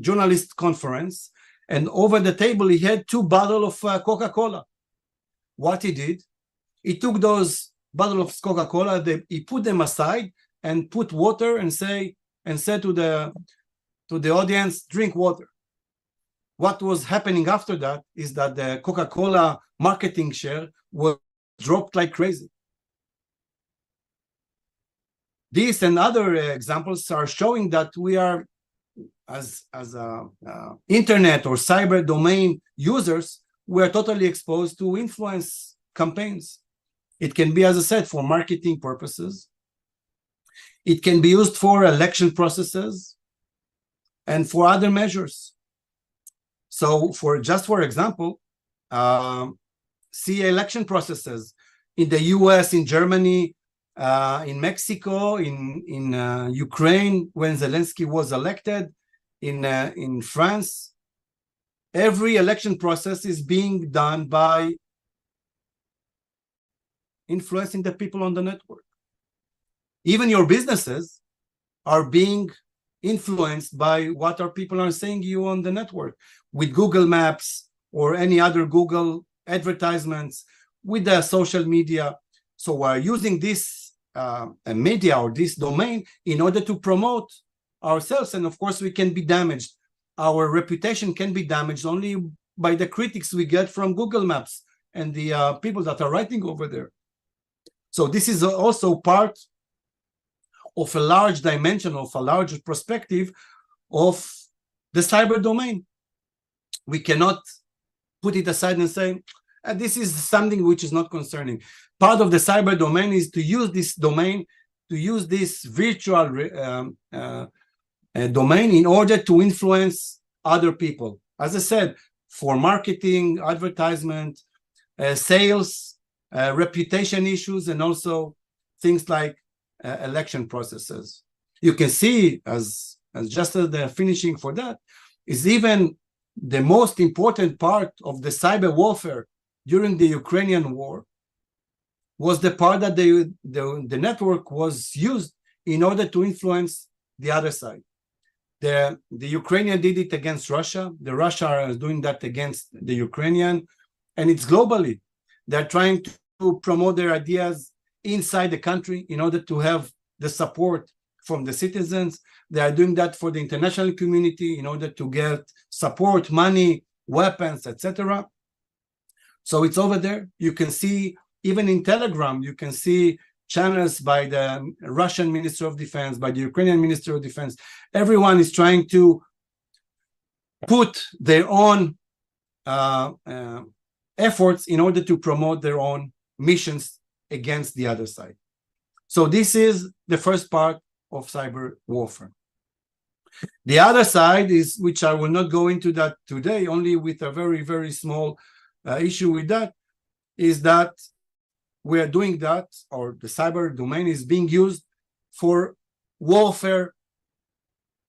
S2: journalist conference, and over the table he had 2 bottles of Coca-Cola. What he did, he took those bottles of Coca-Cola, he put them aside and put water and said to the audience, drink water. What was happening after that is that the Coca-Cola marketing share was dropped like crazy. These and other examples are showing that we are, as internet or cyber domain users, we are totally exposed to influence campaigns. It can be, as I said, for marketing purposes. It can be used for election processes and for other measures. So for example, see election processes in the US, in Germany, in Mexico, in Ukraine, when Zelensky was elected, in France. Every election process is being done by influencing the people on the network. Even your businesses are being influenced by what our people are saying you on the network, with Google Maps or any other Google advertisements, with the social media. So we're using this media or this domain in order to promote ourselves. And of course, we can be damaged. Our reputation can be damaged only by the critics we get from Google Maps and the people that are writing over there. So this is also part of a large dimension, of a large perspective of the cyber domain. We cannot put it aside and say, this is something which is not concerning. Part of the cyber domain is to use this domain, to use this virtual domain in order to influence other people. As I said, for marketing, advertisement, sales, reputation issues, and also things like election processes. You can see, as just as the finishing for that, is even the most important part of the cyber warfare during the Ukrainian war was the part that the network was used in order to influence the other side. The Ukrainian did it against Russia. The Russia is doing that against the Ukrainian, and it's globally. They're trying to promote their ideas inside the country in order to have the support from the citizens. They are doing that for the international community in order to get support, money, weapons, etc. So it's over there. You can see, even in Telegram, you can see channels by the Russian Minister of Defense, by the Ukrainian Minister of Defense. Everyone is trying to put their own efforts in order to promote their own missions against the other side. So this is the first part of cyber warfare. The other side is, which I will not go into that today, only with a very, very small issue with that, is that we are doing that, or the cyber domain is being used for warfare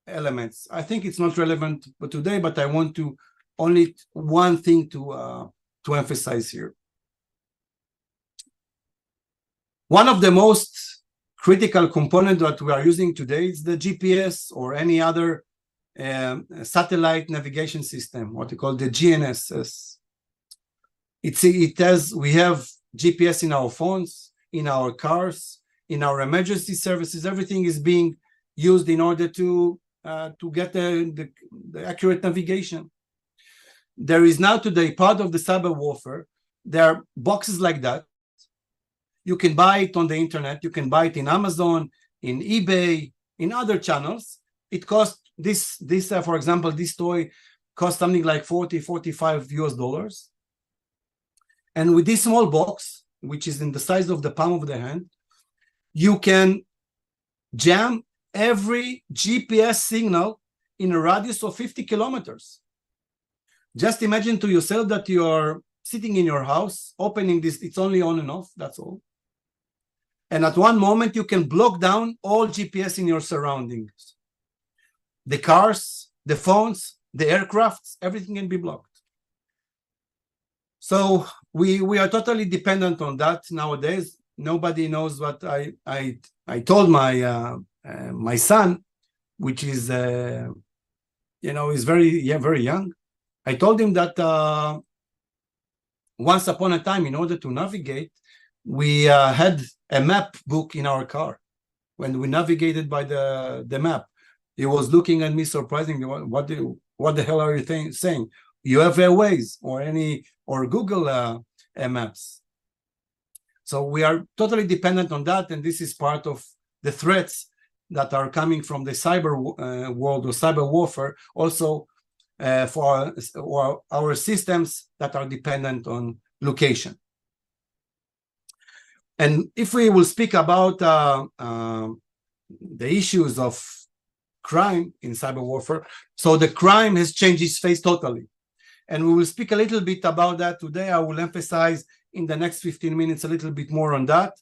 S2: elements. I think it's not relevant for today, but I want to only one thing to emphasize here. One of the most critical components that we are using today is the GPS or any other satellite navigation system, what we call the GNSS. We have GPS in our phones, in our cars, in our emergency services. Everything is being used in order to get the accurate navigation. There is now today part of the cyber warfare. There are boxes like that. You can buy it on the internet. You can buy it in Amazon, in eBay, in other channels. It costs for example, this toy costs something like $45. And with this small box, which is in the size of the palm of the hand, you can jam every GPS signal in a radius of 50 kilometers. Just imagine to yourself that you're sitting in your house, opening this, it's only on and off, that's all. And at one moment, you can block down all GPS in your surroundings. The cars, the phones, the aircrafts, everything can be blocked. So we are totally dependent on that nowadays. Nobody knows what I told my my son, which is is very young. I told him that once upon a time, in order to navigate, we had a map book in our car. When we navigated by the map, he was looking at me surprisingly. What the hell are you saying? You have Waze or Google Maps. So we are totally dependent on that, and this is part of the threats that are coming from the cyber world or cyber warfare, also for our systems that are dependent on location. And if we will speak about the issues of crime in cyber warfare, so the crime has changed its face totally. And we will speak a little bit about that today. I will emphasize in the next 15 minutes a little bit more on that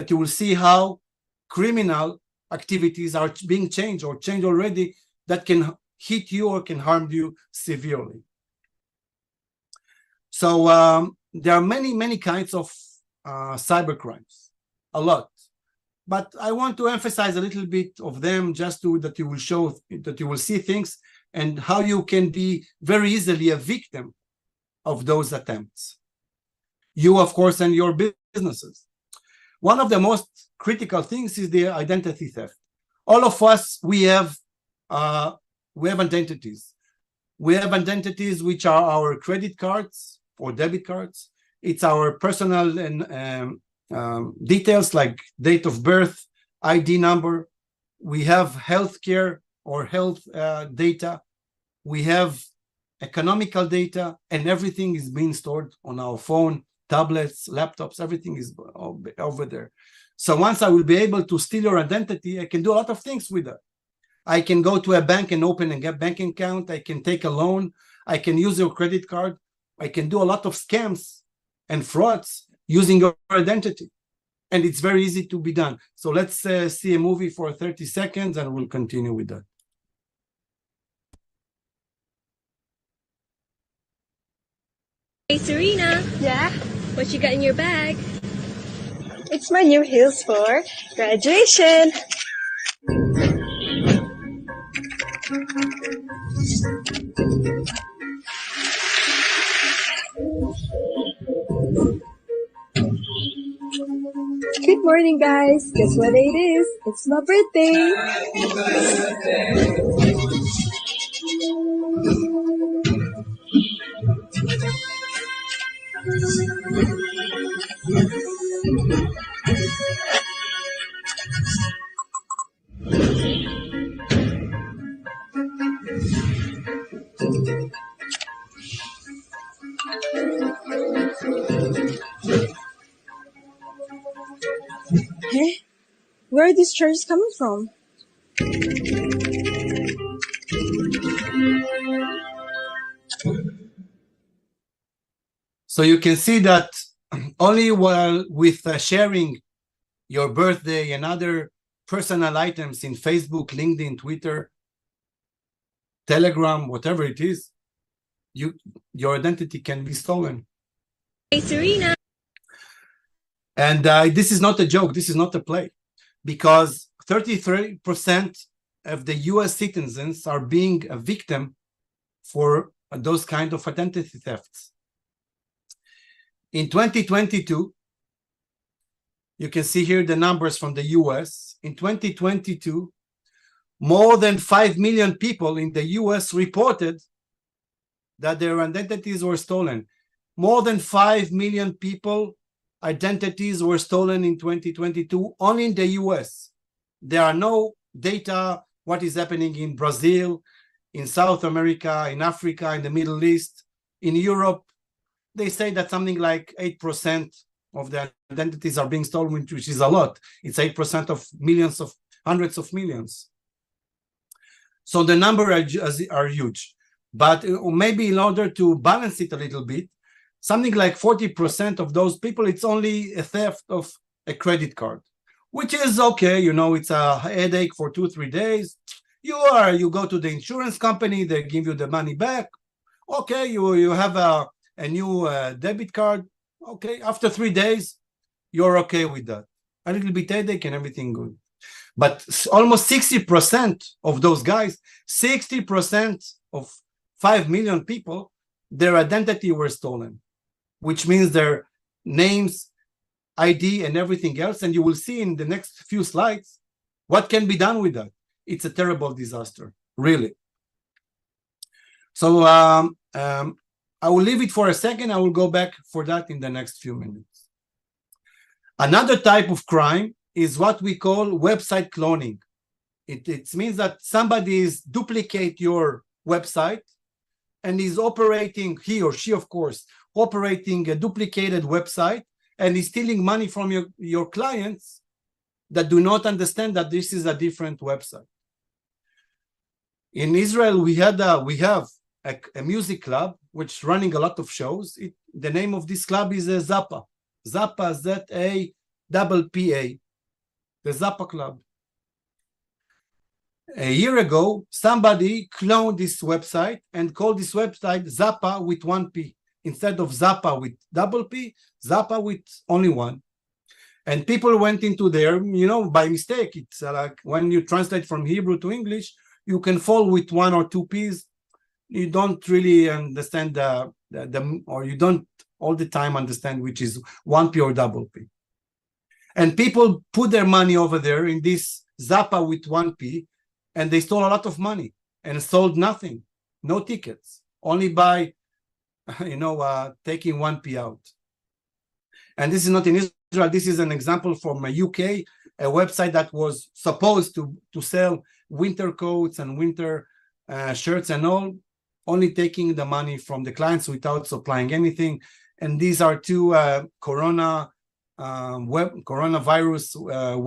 S2: you will see how criminal activities are being changed or changed already that can hit you or can harm you severely. So there are many kinds of cyber crimes, a lot. But I want to emphasize a little bit of them just that you will see things and how you can be very easily a victim of those attempts. You, of course, and your businesses. One of the most critical things is the identity theft. All of us, we have identities. We have identities which are our credit cards or debit cards. It's our personal and details like date of birth, ID number. We have healthcare or health data. We have economical data, and everything is being stored on our phone, tablets, laptops, everything is over there. So once I will be able to steal your identity, I can do a lot of things with it. I can go to a bank and open a bank account. I can take a loan. I can use your credit card. I can do a lot of scams and frauds using your identity. And it's very easy to be done. So let's see a movie for 30 seconds and we'll continue with that.
S8: Hey Serena.
S9: Yeah?
S8: What you got in your bag?
S9: It's my new heels for graduation. Good morning, guys. Guess what day it is? It's my birthday. Hey, where are these charges coming from?
S2: So you can see that only while with sharing your birthday and other personal items in Facebook, LinkedIn, Twitter, Telegram, whatever it is, your identity can be stolen.
S8: Hey Serena.
S2: And this is not a joke. This is not a play, because 33% of the US citizens are being a victim for those kind of identity thefts. In 2022, you can see here the numbers from the US. In 2022, more than 5 million people in the US reported that their identities were stolen. More than 5 million people identities were stolen in 2022 only in the US. There are no data what is happening in Brazil, in South America, in Africa, in the Middle East, in Europe. They say that something like 8% of the identities are being stolen, which is a lot. It's 8% of millions of hundreds of millions. So the numbers are huge. But maybe in order to balance it a little bit, something like 40% of those people, it's only a theft of a credit card, which is okay. You know, it's a headache for 2-3 days. You go to the insurance company, they give you the money back. Okay, you have a new debit card. Okay, after 3 days, you're okay with that. A little bit headache and everything good. But almost 60% of those guys, 60% of 5 million people, their identity were stolen, which means their names, ID, and everything else. And you will see in the next few slides what can be done with that. It's a terrible disaster, really. So I will leave it for a second. I will go back for that in the next few minutes. Another type of crime is what we call website cloning. It means that somebody is duplicate your website and is operating, he or she, of course, operating a duplicated website and is stealing money from your clients that do not understand that this is a different website. In Israel, we have a music club which is running a lot of shows. The name of this club is Zappa. Zappa, Z-A-P-P-A, the Zappa Club. A year ago, somebody cloned this website and called this website Zappa with 1 P. Instead of Zappa with double P, Zappa with only 1. And people went into there, you know, by mistake. It's like when you translate from Hebrew to English, you can fall with 1 or 2 P's. You don't really understand or you don't all the time understand which is 1 P or double P. And people put their money over there in this Zappa with 1 P, and they stole a lot of money and sold nothing, no tickets, only by, taking 1 P out. And this is not in Israel. This is an example from a UK, a website that was supposed to sell winter coats and winter shirts and all, only taking the money from the clients without supplying anything. And these are two coronavirus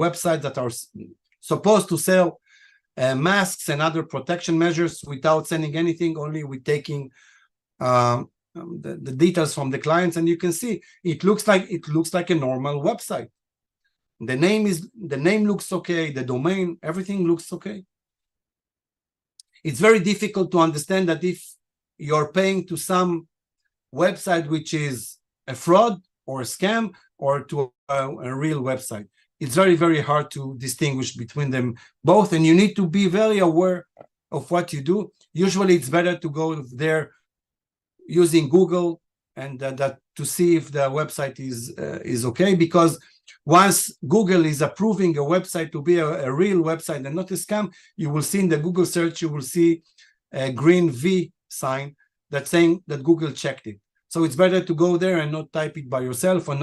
S2: websites that are supposed to sell masks and other protection measures without sending anything, only with taking the details from the clients. And you can see it looks like a normal website. The name looks okay, the domain, everything looks okay. It's very difficult to understand that if you're paying to some website which is a fraud or a scam or to a real website. It's very, very hard to distinguish between them both, and you need to be very aware of what you do. Usually it's better to go there using Google and that to see if the website is okay, because once Google is approving a website to be a real website and not a scam, you will see in the Google search, you will see a green V sign that's saying that Google checked it. So it's better to go there and not type it by yourself, or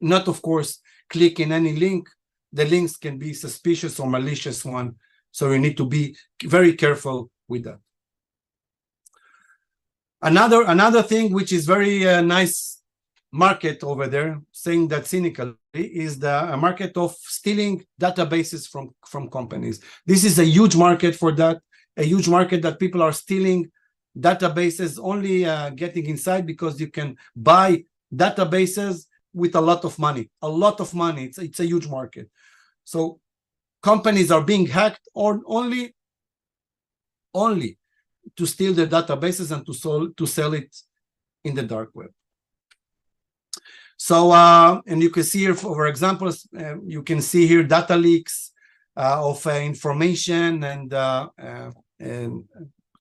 S2: not of course click in any link. The links can be suspicious or malicious one, so you need to be very careful with that. Another thing which is very nice market over there, saying that cynically, is the market of stealing databases from companies. This is a huge market for that, a huge market that people are stealing databases, only getting inside because you can buy databases with a lot of money. It's a huge market. So companies are being hacked or only to steal the databases and to sell it in the dark web. So and you can see here, for examples, you can see here data leaks of information and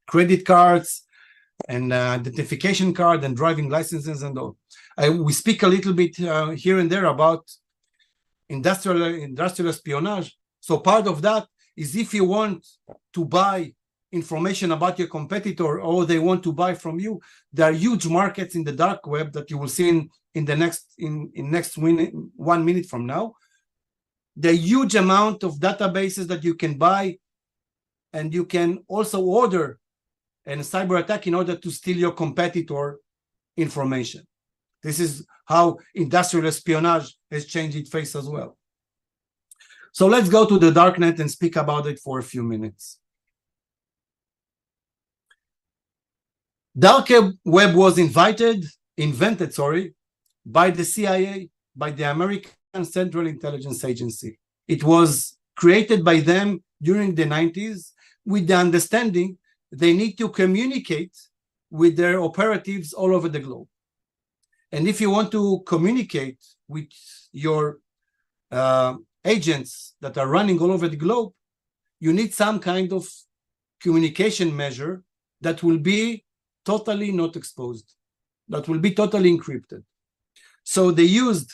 S2: credit cards and identification card and driving licenses and all. We speak a little bit here and there about industrial espionage. So part of that is if you want to buy information about your competitor or they want to buy from you, there are huge markets in the dark web that you will see in the next 1 minute from now. The huge amount of databases that you can buy, and you can also order a cyber attack in order to steal your competitor information. This is how industrial espionage has changed its face as well. So let's go to the darknet and speak about it for a few minutes. Dark web was invented, by the CIA, by the American Central Intelligence Agency. It was created by them during the 90s with the understanding they need to communicate with their operatives all over the globe. And if you want to communicate with your agents that are running all over the globe, you need some kind of communication measure that will be totally not exposed, that will be totally encrypted. So they used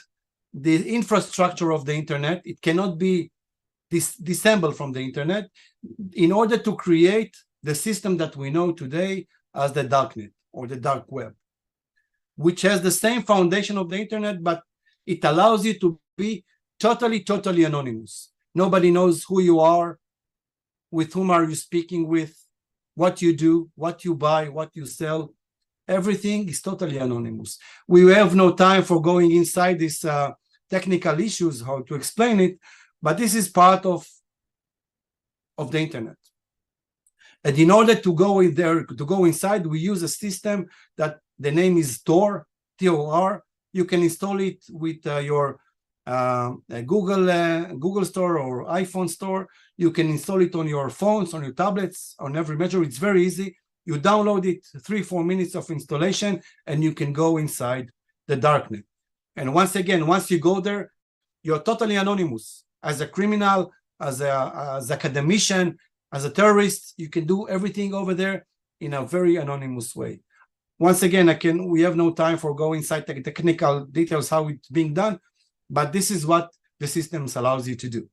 S2: the infrastructure of the internet. It cannot be disassembled from the internet in order to create the system that we know today as the darknet or the dark web, which has the same foundation of the internet, but it allows you to be totally anonymous. Nobody knows who you are, with whom are you speaking with, what you do, what you buy, what you sell. Everything is totally anonymous. We have no time for going inside these technical issues, how to explain it, but this is part of the internet. And in order to go in there, to go inside, we use a system that the name is Tor, T-O-R. You can install it with your Google Store or iPhone Store. You can install it on your phones, on your tablets, on every measure. It's very easy. You download it, 3-4 minutes of installation, and you can go inside the darknet. And once again, once you go there, you're totally anonymous. As a criminal, as an academician, as a terrorist, you can do everything over there in a very anonymous way. Once again, we have no time for going inside the technical details, how it's being done, but this is what the systems allows you to do.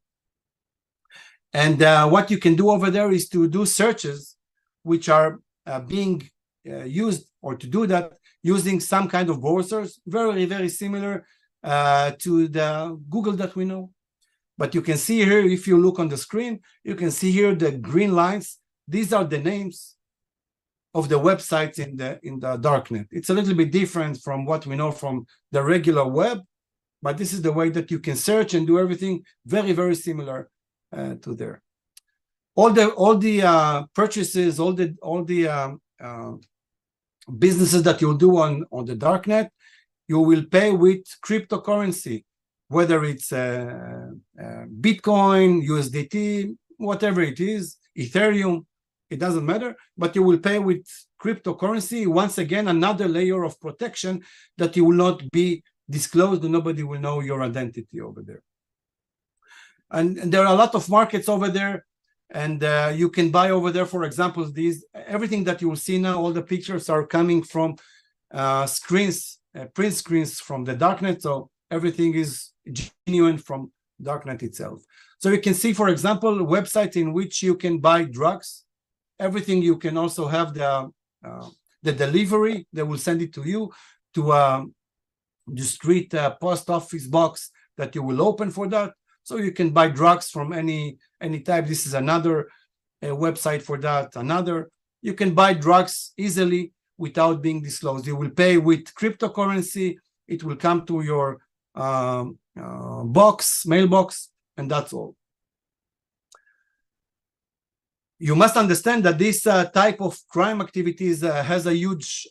S2: And what you can do over there is to do searches, which are being used, or to do that using some kind of browsers, very similar to the Google that we know. But you can see here, if you look on the screen, you can see here the green lines. These are the names of the websites in the darknet. It's a little bit different from what we know from the regular web, but this is the way that you can search and do everything very similar to there. All the purchases, all the businesses that you'll do on the darknet, you will pay with cryptocurrency, whether it's Bitcoin, USDT, whatever it is, Ethereum, it doesn't matter, but you will pay with cryptocurrency. Once again, another layer of protection that you will not be disclosed, and nobody will know your identity over there. And there are a lot of markets over there, and you can buy over there, for example, everything that you will see now, all the pictures are coming from screens, print screens from the darknet, so everything is genuine from darknet itself. So you can see, for example, a website in which you can buy drugs. Everything, you can also have the delivery. They will send it to you to the street post office box that you will open for that. So you can buy drugs from any type. This is another website for that. Another, you can buy drugs easily without being disclosed. You will pay with cryptocurrency. It will come to your mailbox, and that's all. You must understand that this type of crime activities has a huge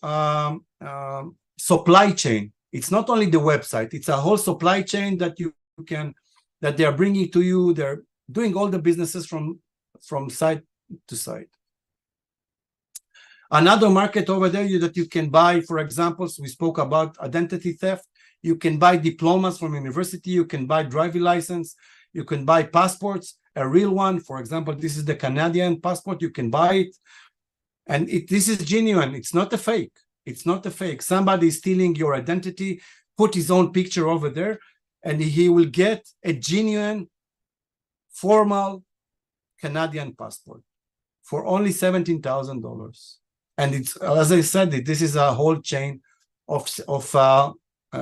S2: supply chain. It's not only the website, it's a whole supply chain that that they are bringing to you. They're doing all the businesses from side to side. Another market over there that you can buy, for example, so we spoke about identity theft. You can buy diplomas from university. You can buy driving license. You can buy passports, a real one. For example, this is the Canadian passport. You can buy it. And this is genuine. It's not a fake. It's not a fake. Somebody is stealing your identity, put his own picture over there, and he will get a genuine, formal Canadian passport for only $17,000. And it's, as I said, this is a whole chain of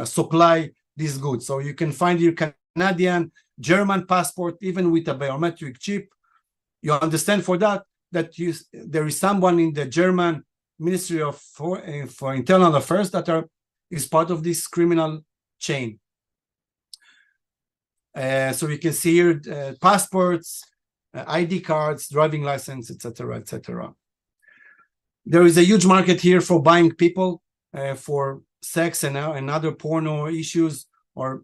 S2: supply these goods. So you can find your Canadian, German passport, even with a biometric chip. You understand for that there is someone in the German Ministry for Internal Affairs that is part of this criminal chain. So you can see here passports, ID cards, driving license, etc., etc. There is a huge market here for buying people for sex and other porno issues, or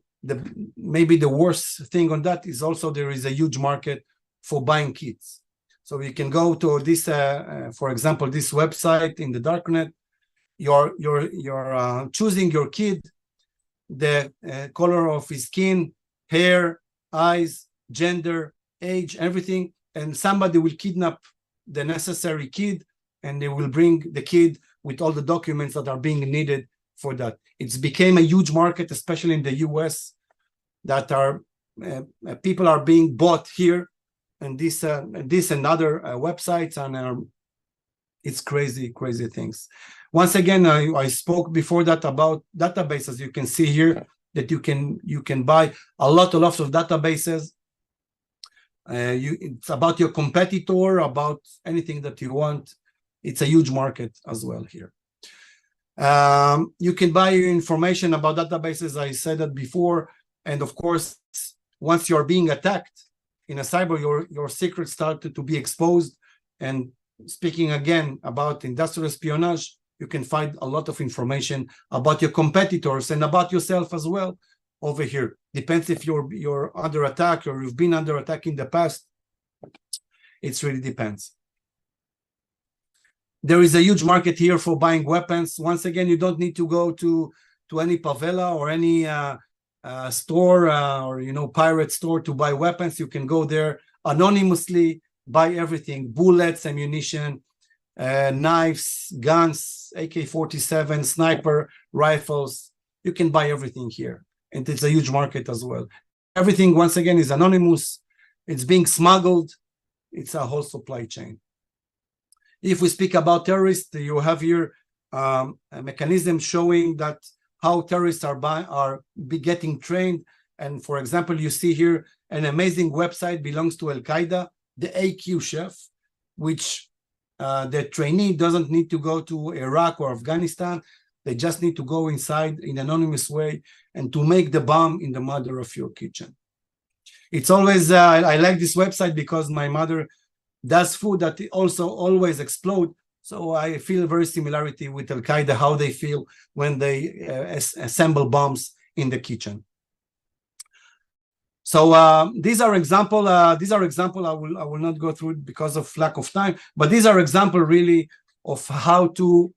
S2: maybe the worst thing on that is also there is a huge market for buying kids. So you can go to this, for example, this website in the darknet. You're choosing your kid, the color of his skin, hair, eyes, gender, age, everything, and somebody will kidnap the necessary kid, and they will bring the kid with all the documents that are being needed for that. It's became a huge market, especially in the US, that are people are being bought here, and this and other websites, and it's crazy things. Once again, I spoke before that about databases. You can see here that you can buy a lot of databases. It's about your competitor, about anything that you want. It's a huge market as well here. You can buy information about databases. I said that before. And of course, once you're being attacked in a cyber, your secrets started to be exposed. And speaking again about industrial espionage, you can find a lot of information about your competitors and about yourself as well over here. Depends if you're under attack or you've been under attack in the past. It really depends. There is a huge market here for buying weapons. Once again, you don't need to go to any favela or any store or pirate store to buy weapons. You can go there anonymously, buy everything: bullets, ammunition, knives, guns, AK-47, sniper rifles. You can buy everything here, and it's a huge market as well. Everything, once again, is anonymous. It's being smuggled. It's a whole supply chain. If we speak about terrorists, you have here a mechanism showing that how terrorists are getting trained. And for example, you see here an amazing website belongs to Al-Qaeda, the AQ chef, which the trainee doesn't need to go to Iraq or Afghanistan. They just need to go inside in an anonymous way and to make the bomb in the mother of your kitchen. It's always, I like this website because my mother does food that also always explode. So I feel very similarity with Al-Qaeda, how they feel when they assemble bombs in the kitchen. So these are example. I will not go through it because of lack of time. But these are example really of how to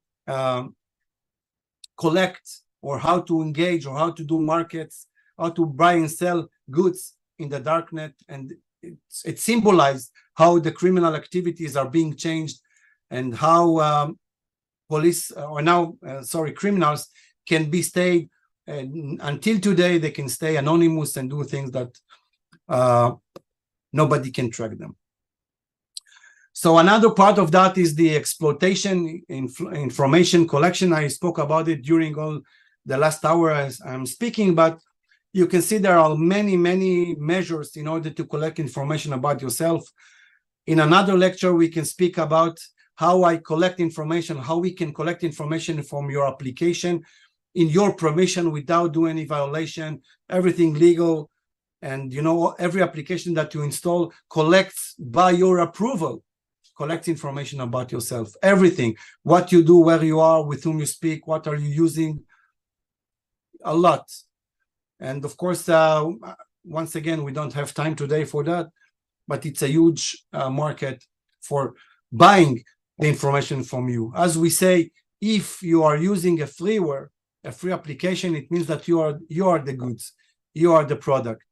S2: collect, or how to engage, or how to do markets, how to buy and sell goods in the darknet, and it symbolized how the criminal activities are being changed, and how criminals can be stayed until today. They can stay anonymous and do things that nobody can track them. So another part of that is the exploitation, information collection. I spoke about it during all the last hour as I'm speaking, but you can see there are many measures in order to collect information about yourself. In another lecture, we can speak about how I collect information, how we can collect information from your application in your permission without doing any violation, everything legal. And every application that you install collects by your approval, collects information about yourself, everything, what you do, where you are, with whom you speak, what are you using, a lot. And of course, once again, we don't have time today for that, but it's a huge market for buying the information from you. As we say, if you are using a freeware, a free application, it means that you are the goods, you are the product.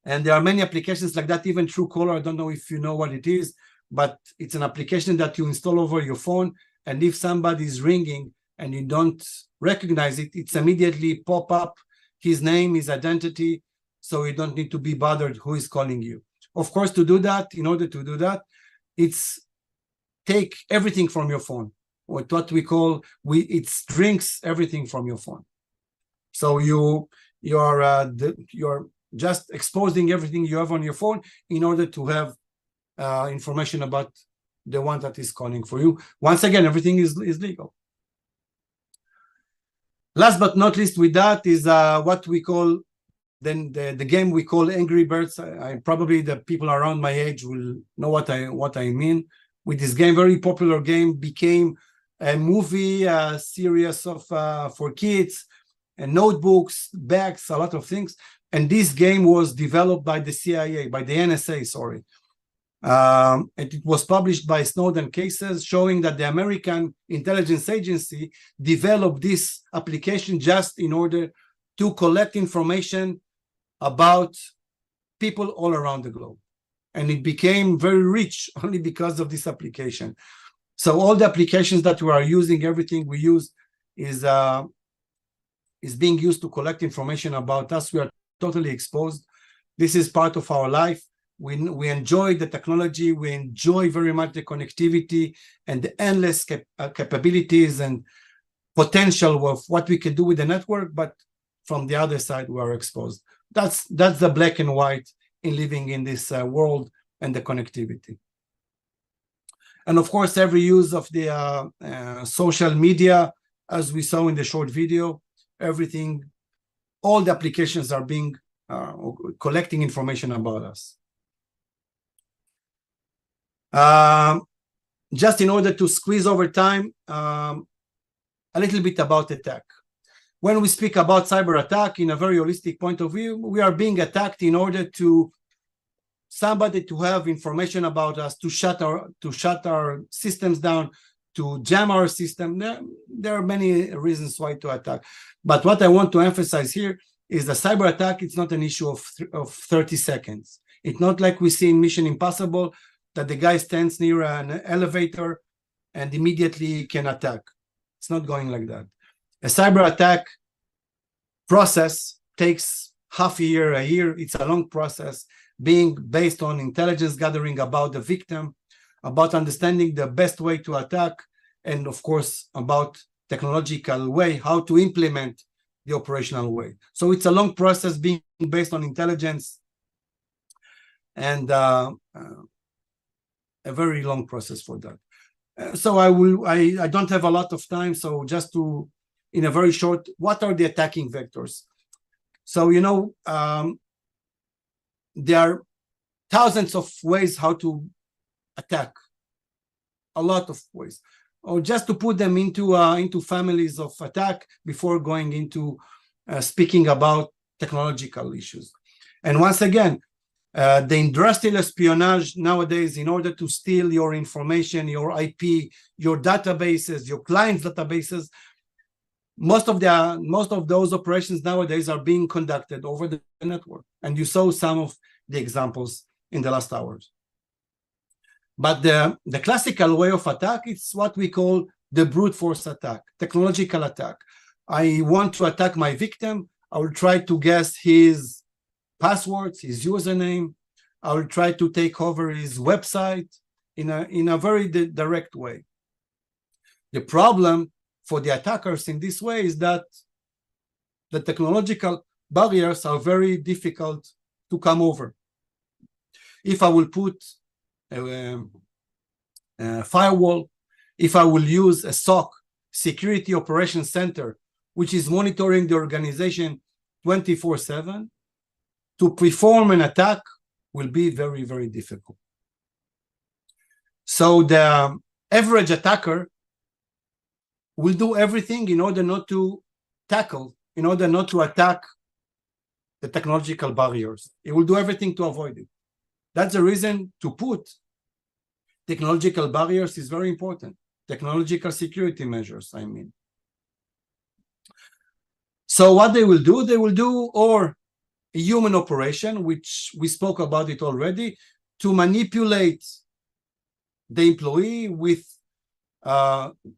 S2: And there are many applications like that, even Truecaller. I don't know if you know what it is, but it's an application that you install over your phone. And if somebody is ringing and you don't recognize it, it's immediately pop up his name, his identity, so you don't need to be bothered who is calling you. Of course, to do that, in order to do that, it's take everything from your phone. What we call, it drinks everything from your phone. So you're just exposing everything you have on your phone in order to have information about the one that is calling for you. Once again, everything is legal. Last but not least with that is what we call then the game we call Angry Birds. Probably the people around my age will know what I mean. with this game, very popular game, became a movie, a series of for kids, and notebooks, bags, a lot of things. And this game was developed by the CIA, by the NSA, sorry. And it was published by Snowden Cases, showing that the American intelligence agency developed this application just in order to collect information about people all around the globe. And it became very rich only because of this application. So all the applications that we are using, everything we use is being used to collect information about us. We are totally exposed. This is part of our life. We enjoy the technology. We enjoy very much the connectivity and the endless capabilities and potential of what we can do with the network. But from the other side, we are exposed. That's the black and white in living in this world and the connectivity. And of course, every use of the social media, as we saw in the short video, everything, all the applications are being collecting information about us. Just in order to squeeze over time, a little bit about attack. When we speak about cyber attack in a very holistic point of view, we are being attacked in order to somebody to have information about us, to shut our systems down, to jam our system. There are many reasons why to attack. But what I want to emphasize here is the cyber attack. It's not an issue of 30 seconds. It's not like we see in Mission Impossible that the guy stands near an elevator and immediately can attack. It's not going like that. A cyber attack process takes half a year. It's a long process, being based on intelligence gathering about the victim, about understanding the best way to attack, and of course, about technological way, how to implement the operational way. So it's a long process being based on intelligence, and a very long process for that. So I don't have a lot of time, so just to, in a very short, what are the attacking vectors? So, you know, there are thousands of ways how to attack, a lot of ways. Or just to put them into families of attack before going into speaking about technological issues. And once again, the industrial espionage nowadays, in order to steal your information, your IP, your databases, your clients' databases, most of those operations nowadays are being conducted over the network. And you saw some of the examples in the last hours. But the classical way of attack, it's what we call the brute force attack, technological attack. I want to attack my victim. I will try to guess his passwords, his username. I will try to take over his website in a very direct way. The problem for the attackers in this way is that the technological barriers are very difficult to come over. If I will put a firewall, if I will use a SOC, Security Operations Center, which is monitoring the organization 24/7, to perform an attack will be very, very difficult. So the average attacker will do everything in order not to tackle, in order not to attack the technological barriers. He will do everything to avoid it. That's the reason to put technological barriers is very important. Technological security measures, I mean. So what they will do, or a human operation, which we spoke about it already, to manipulate the employee with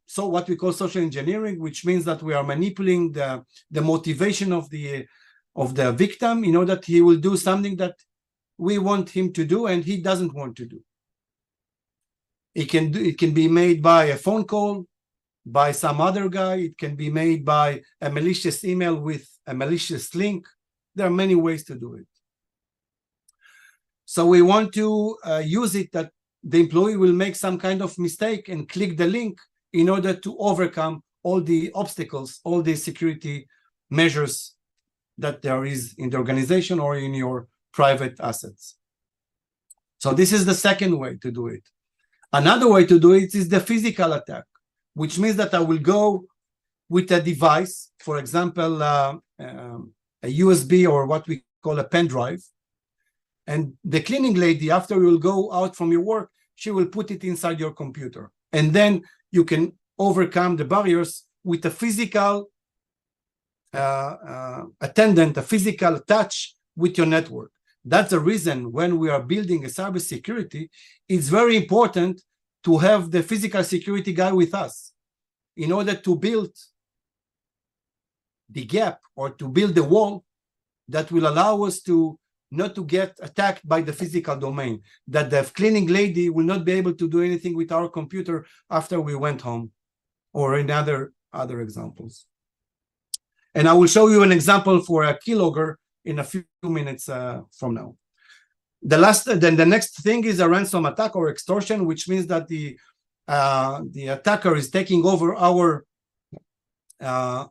S2: so what we call social engineering, which means that we are manipulating the motivation of the victim in order that he will do something that we want him to do and he doesn't want to do. It can be made by a phone call, by some other guy. It can be made by a malicious email with a malicious link. There are many ways to do it. So we want to use it that the employee will make some kind of mistake and click the link in order to overcome all the obstacles, all the security measures that there is in the organization or in your private assets. So this is the second way to do it. Another way to do it is the physical attack, which means that I will go with a device, for example, a USB or what we call a pen drive. And the cleaning lady, after you will go out from your work, she will put it inside your computer. And then you can overcome the barriers with a physical attendant, a physical touch with your network. That's the reason when we are building a cybersecurity, it's very important to have the physical security guy with us in order to build the gap or to build the wall that will allow us to not to get attacked by the physical domain, that the cleaning lady will not be able to do anything with our computer after we went home, or in other examples. And I will show you an example for a keylogger in a few minutes from now. Then the next thing is a ransom attack or extortion, which means that the attacker is taking over our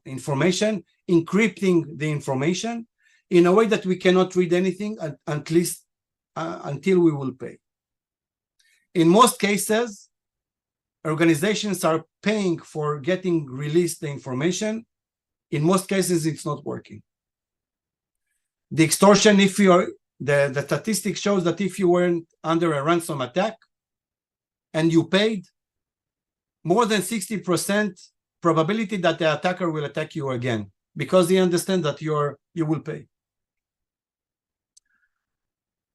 S2: information, encrypting the information in a way that we cannot read anything at least until we will pay. In most cases, organizations are paying for getting released the information. In most cases, it's not working. The extortion, if you are, the statistic shows that if you weren't under a ransom attack and you paid, more than 60% probability that the attacker will attack you again because he understands that you will pay.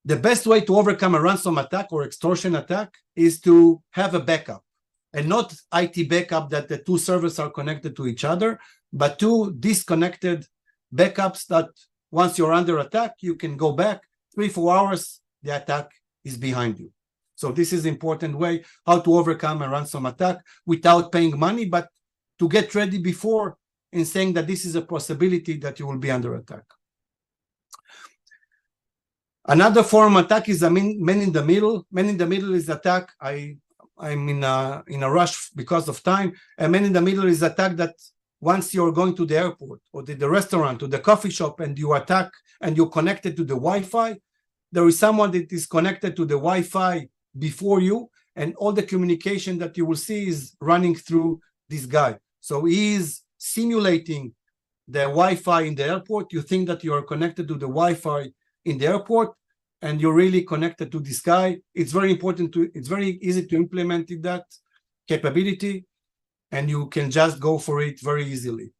S2: The best way to overcome a ransom attack or extortion attack is to have a backup, and not IT backup that the two servers are connected to each other, but two disconnected backups that once you're under attack, you can go back 3-4 hours, the attack is behind you. So this is an important way how to overcome a ransom attack without paying money, but to get ready before in saying that this is a possibility that you will be under attack. Another form of attack is a man in the middle. Man in the middle is attack. I'm in a rush because of time. A man in the middle is attack that once you're going to the airport or to the restaurant or the coffee shop and you attack and you're connected to the Wi-Fi, there is someone that is connected to the Wi-Fi before you, and all the communication that you will see is running through this guy. So he is simulating the Wi-Fi in the airport. You think that you are connected to the Wi-Fi in the airport, and you're really connected to this guy. It's very important it's very easy to implement that capability, and you can just go for it very easily.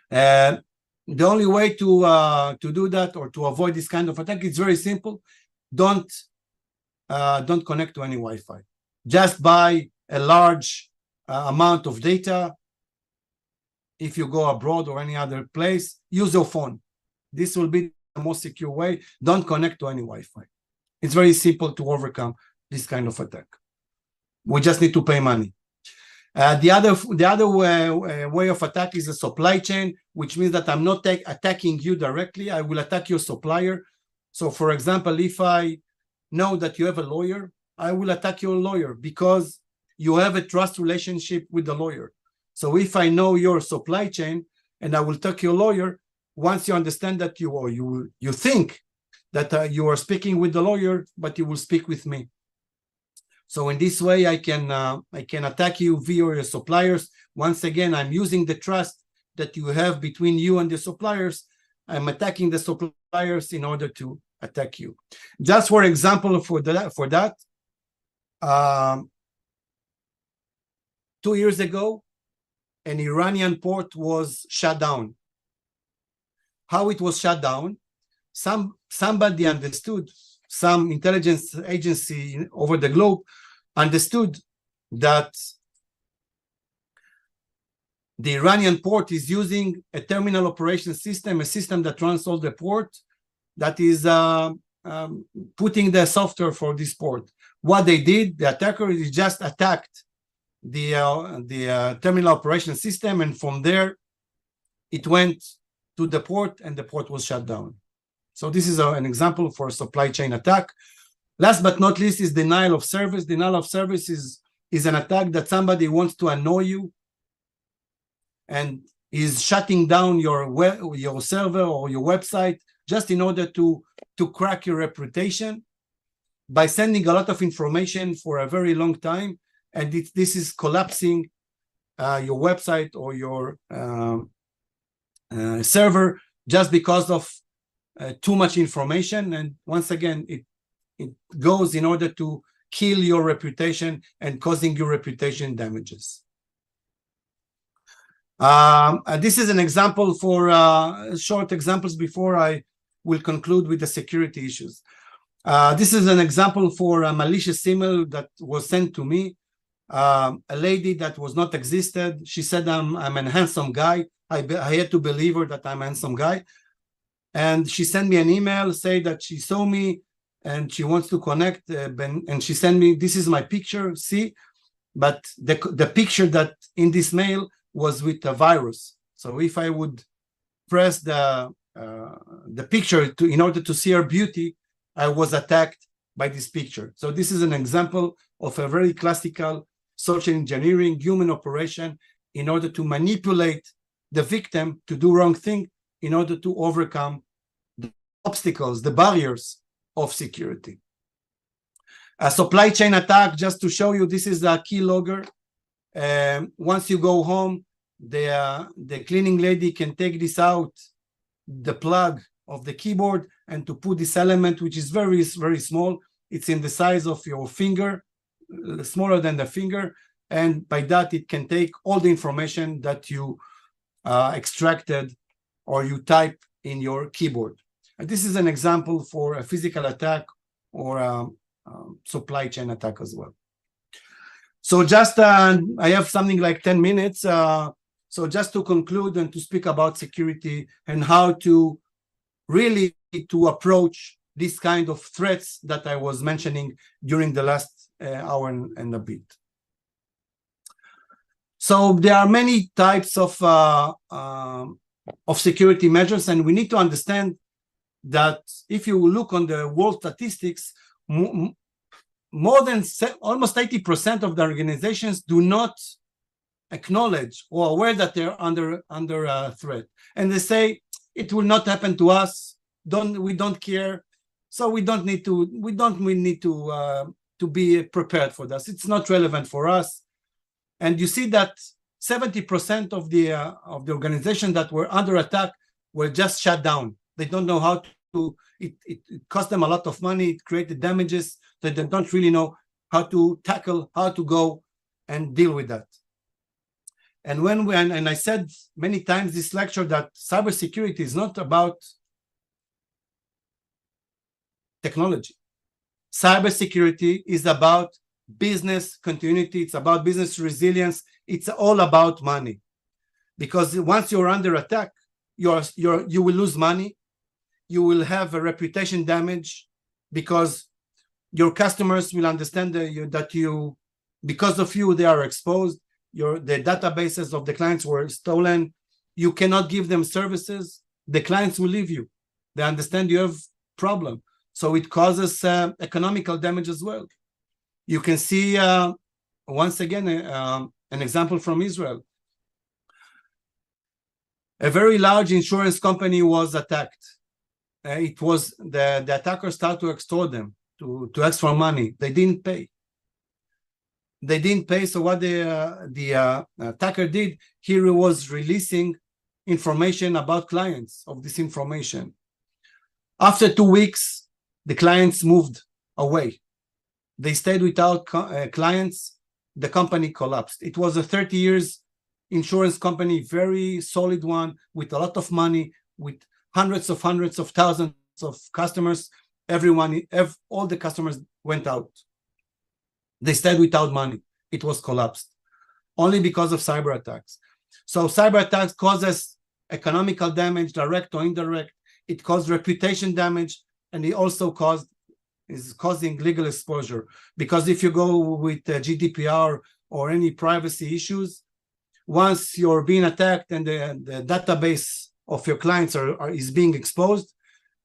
S2: The only way to do that or to avoid this kind of attack, it's very simple. Don't connect to any Wi-Fi. Just buy a large amount of data. If you go abroad or any other place, use your phone. This will be the most secure way. Don't connect to any Wi-Fi. It's very simple to overcome this kind of attack. We just need to pay money. The other way of attack is a supply chain, which means that I'm not attacking you directly. I will attack your supplier. So, for example, if I know that you have a lawyer, I will attack your lawyer because you have a trust relationship with the lawyer. So if I know your supply chain and I will attack your lawyer, once you understand that you think that you are speaking with the lawyer, but you will speak with me. So in this way, I can attack you via your suppliers. Once again, I'm using the trust that you have between you and the suppliers. I'm attacking the suppliers in order to attack you. Just for example, for that, 2 years ago, an Iranian port was shut down. How it was shut down? Somebody understood, some intelligence agency over the globe understood that the Iranian port is using a terminal operation system, a system that runs all the port, that is putting the software for this port. What they did, the attacker is just attacked the terminal operation system, and from there it went to the port and the port was shut down. So this is an example for a supply chain attack. Last but not least is denial of service. Denial of service is an attack that somebody wants to annoy you and is shutting down your server or your website just in order to crack your reputation. by sending a lot of information for a very long time, and this is collapsing your website or your server just because of too much information. And once again, it goes in order to kill your reputation and causing your reputation damages. This is an example for short examples before I will conclude with the security issues. This is an example for a malicious email that was sent to me. A lady that was not existed. She said, I'm a handsome guy. I had to believe her that I'm a handsome guy. And she sent me an email, say that she saw me and she wants to connect. And she sent me, this is my picture, see? But the picture that in this mail was with a virus. So if I would press the picture in order to see her beauty, I was attacked by this picture. So this is an example of a very classical social engineering human operation in order to manipulate the victim to do wrong thing in order to overcome the obstacles, the barriers of security. A supply chain attack, just to show you, this is a keylogger. Once you go home, the cleaning lady can take this out, the plug of the keyboard, and to put this element, which is very, very small. It's in the size of your finger, smaller than the finger, and by that it can take all the information that you extracted or you type in your keyboard. And this is an example for a physical attack or a supply chain attack as well. So just I have something like 10 minutes. So just to conclude and to speak about security and how to really to approach this kind of threats that I was mentioning during the last hour and a bit. So there are many types of security measures, and we need to understand that if you look on the world statistics, more than almost 80% of the organizations do not acknowledge or aware that they're under threat, and they say it will not happen to us. We don't care, so we don't need to be prepared for this. It's not relevant for us. And you see that 70% of the organizations that were under attack were just shut down. They don't know how to. It cost them a lot of money. It created damages that they don't really know how to tackle, how to go and deal with that. And and I said many times this lecture that cybersecurity is not about technology. Cybersecurity is about business continuity. It's about business resilience. It's all about money, because once you're under attack, you will lose money. You will have a reputation damage because your customers will understand that you, because of you, they are exposed. The databases of the clients were stolen. You cannot give them services. The clients will leave you. They understand you have problem. So it causes economical damage as well. You can see, once again, an example from Israel. A very large insurance company was attacked. It was the attackers started to extort them, to ask for money. They didn't pay. So what the attacker did, he was releasing information about clients of this information. After 2 weeks, the clients moved away. They stayed without clients. The company collapsed. It was a 30 years insurance company, very solid one, with a lot of money, with hundreds of thousands of customers. All the customers went out. They stayed without money. It was collapsed only because of cyber attacks. So cyber attacks causes economical damage, direct or indirect. It caused reputation damage, and it also is causing legal exposure. Because if you go with GDPR or any privacy issues, once you're being attacked and the database of your clients is being exposed,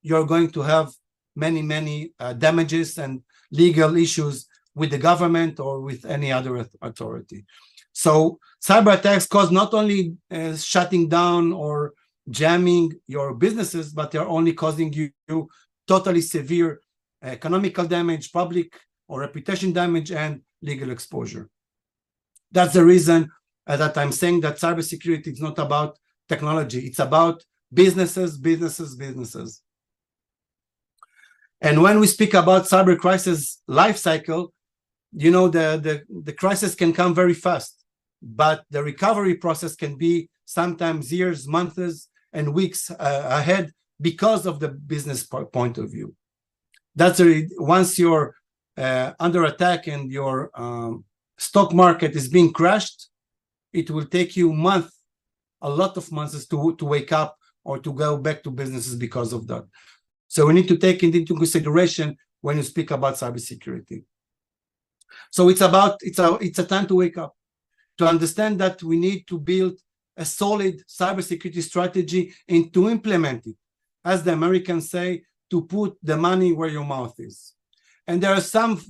S2: you're going to have many damages and legal issues with the government or with any other authority. So cyber attacks cause not only shutting down or jamming your businesses, but they're only causing you totally severe economical damage, public or reputation damage, and legal exposure. That's the reason that I'm saying that cybersecurity is not about technology. It's about businesses. And when we speak about cyber crisis life cycle, you know, the crisis can come very fast, but the recovery process can be sometimes years, months, and weeks ahead because of the business point of view. That's once you're under attack and your stock market is being crashed, it will take you a lot of months to wake up or to go back to businesses because of that. So we need to take it into consideration when you speak about cybersecurity. So it's a time to wake up, to understand that we need to build a solid cybersecurity strategy and to implement it, as the Americans say, to put the money where your mouth is. And there are some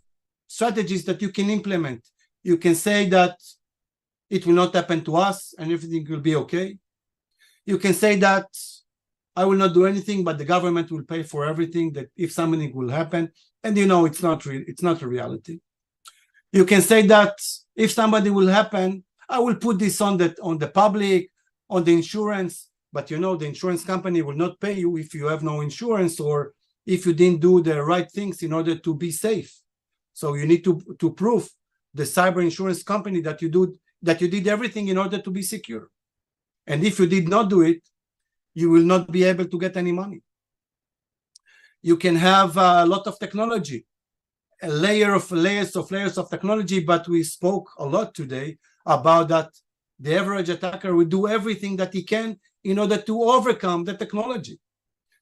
S2: strategies that you can implement. You can say that it will not happen to us and everything will be okay. You can say that I will not do anything, but the government will pay for everything, that if something will happen, and you know it's not a reality. You can say that if somebody will happen, I will put this on the public, on the insurance, but you know the insurance company will not pay you if you have no insurance or if you didn't do the right things in order to be safe. So you need to prove the cyber insurance company that you did everything in order to be secure. And if you did not do it, you will not be able to get any money. You can have a lot of technology, layers of technology, but we spoke a lot today about that the average attacker will do everything that he can in order to overcome the technology.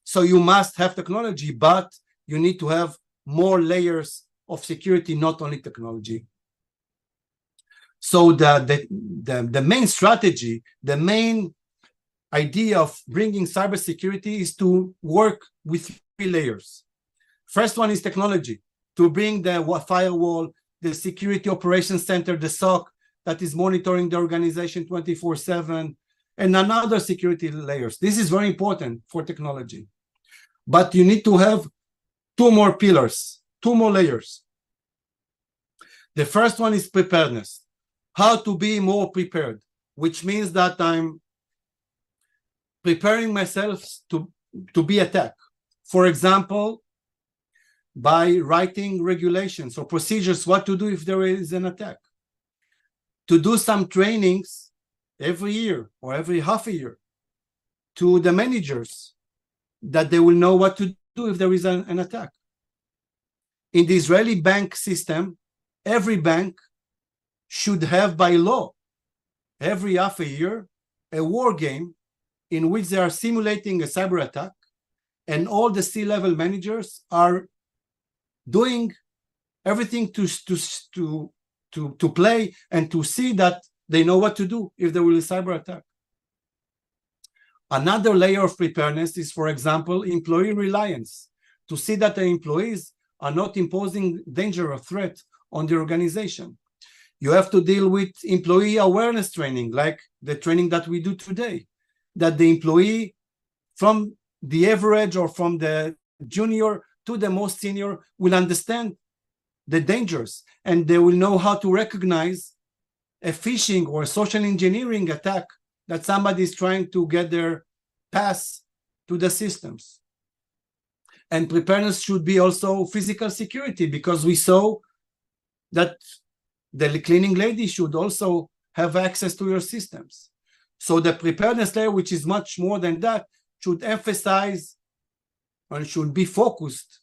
S2: So you must have technology, but you need to have more layers of security, not only technology. So the main strategy, the main idea of bringing cybersecurity is to work with 3 layers. First one is technology, to bring the firewall, the security operations center, the SOC that is monitoring the organization 24/7, and another security layers. This is very important for technology. But you need to have 2 more pillars, 2 more layers. The first one is preparedness, how to be more prepared, which means that I'm preparing myself to be attacked. For example, by writing regulations or procedures, what to do if there is an attack. To do some trainings every year or every half a year to the managers, that they will know what to do if there is an attack. In the Israeli bank system, every bank should have by law, every half a year, a war game in which they are simulating a cyber attack, and all the C-level managers are doing everything to play and to see that they know what to do if there will be a cyber attack. Another layer of preparedness is, for example, employee reliance, to see that the employees are not imposing danger or threat on the organization. You have to deal with employee awareness training, like the training that we do today, that the employee from the average or from the junior to the most senior will understand the dangers, and they will know how to recognize a phishing or a social engineering attack that somebody is trying to get their pass to the systems. And preparedness should be also physical security, because we saw that the cleaning lady should also have access to your systems. So the preparedness layer, which is much more than that, should emphasize and should be focused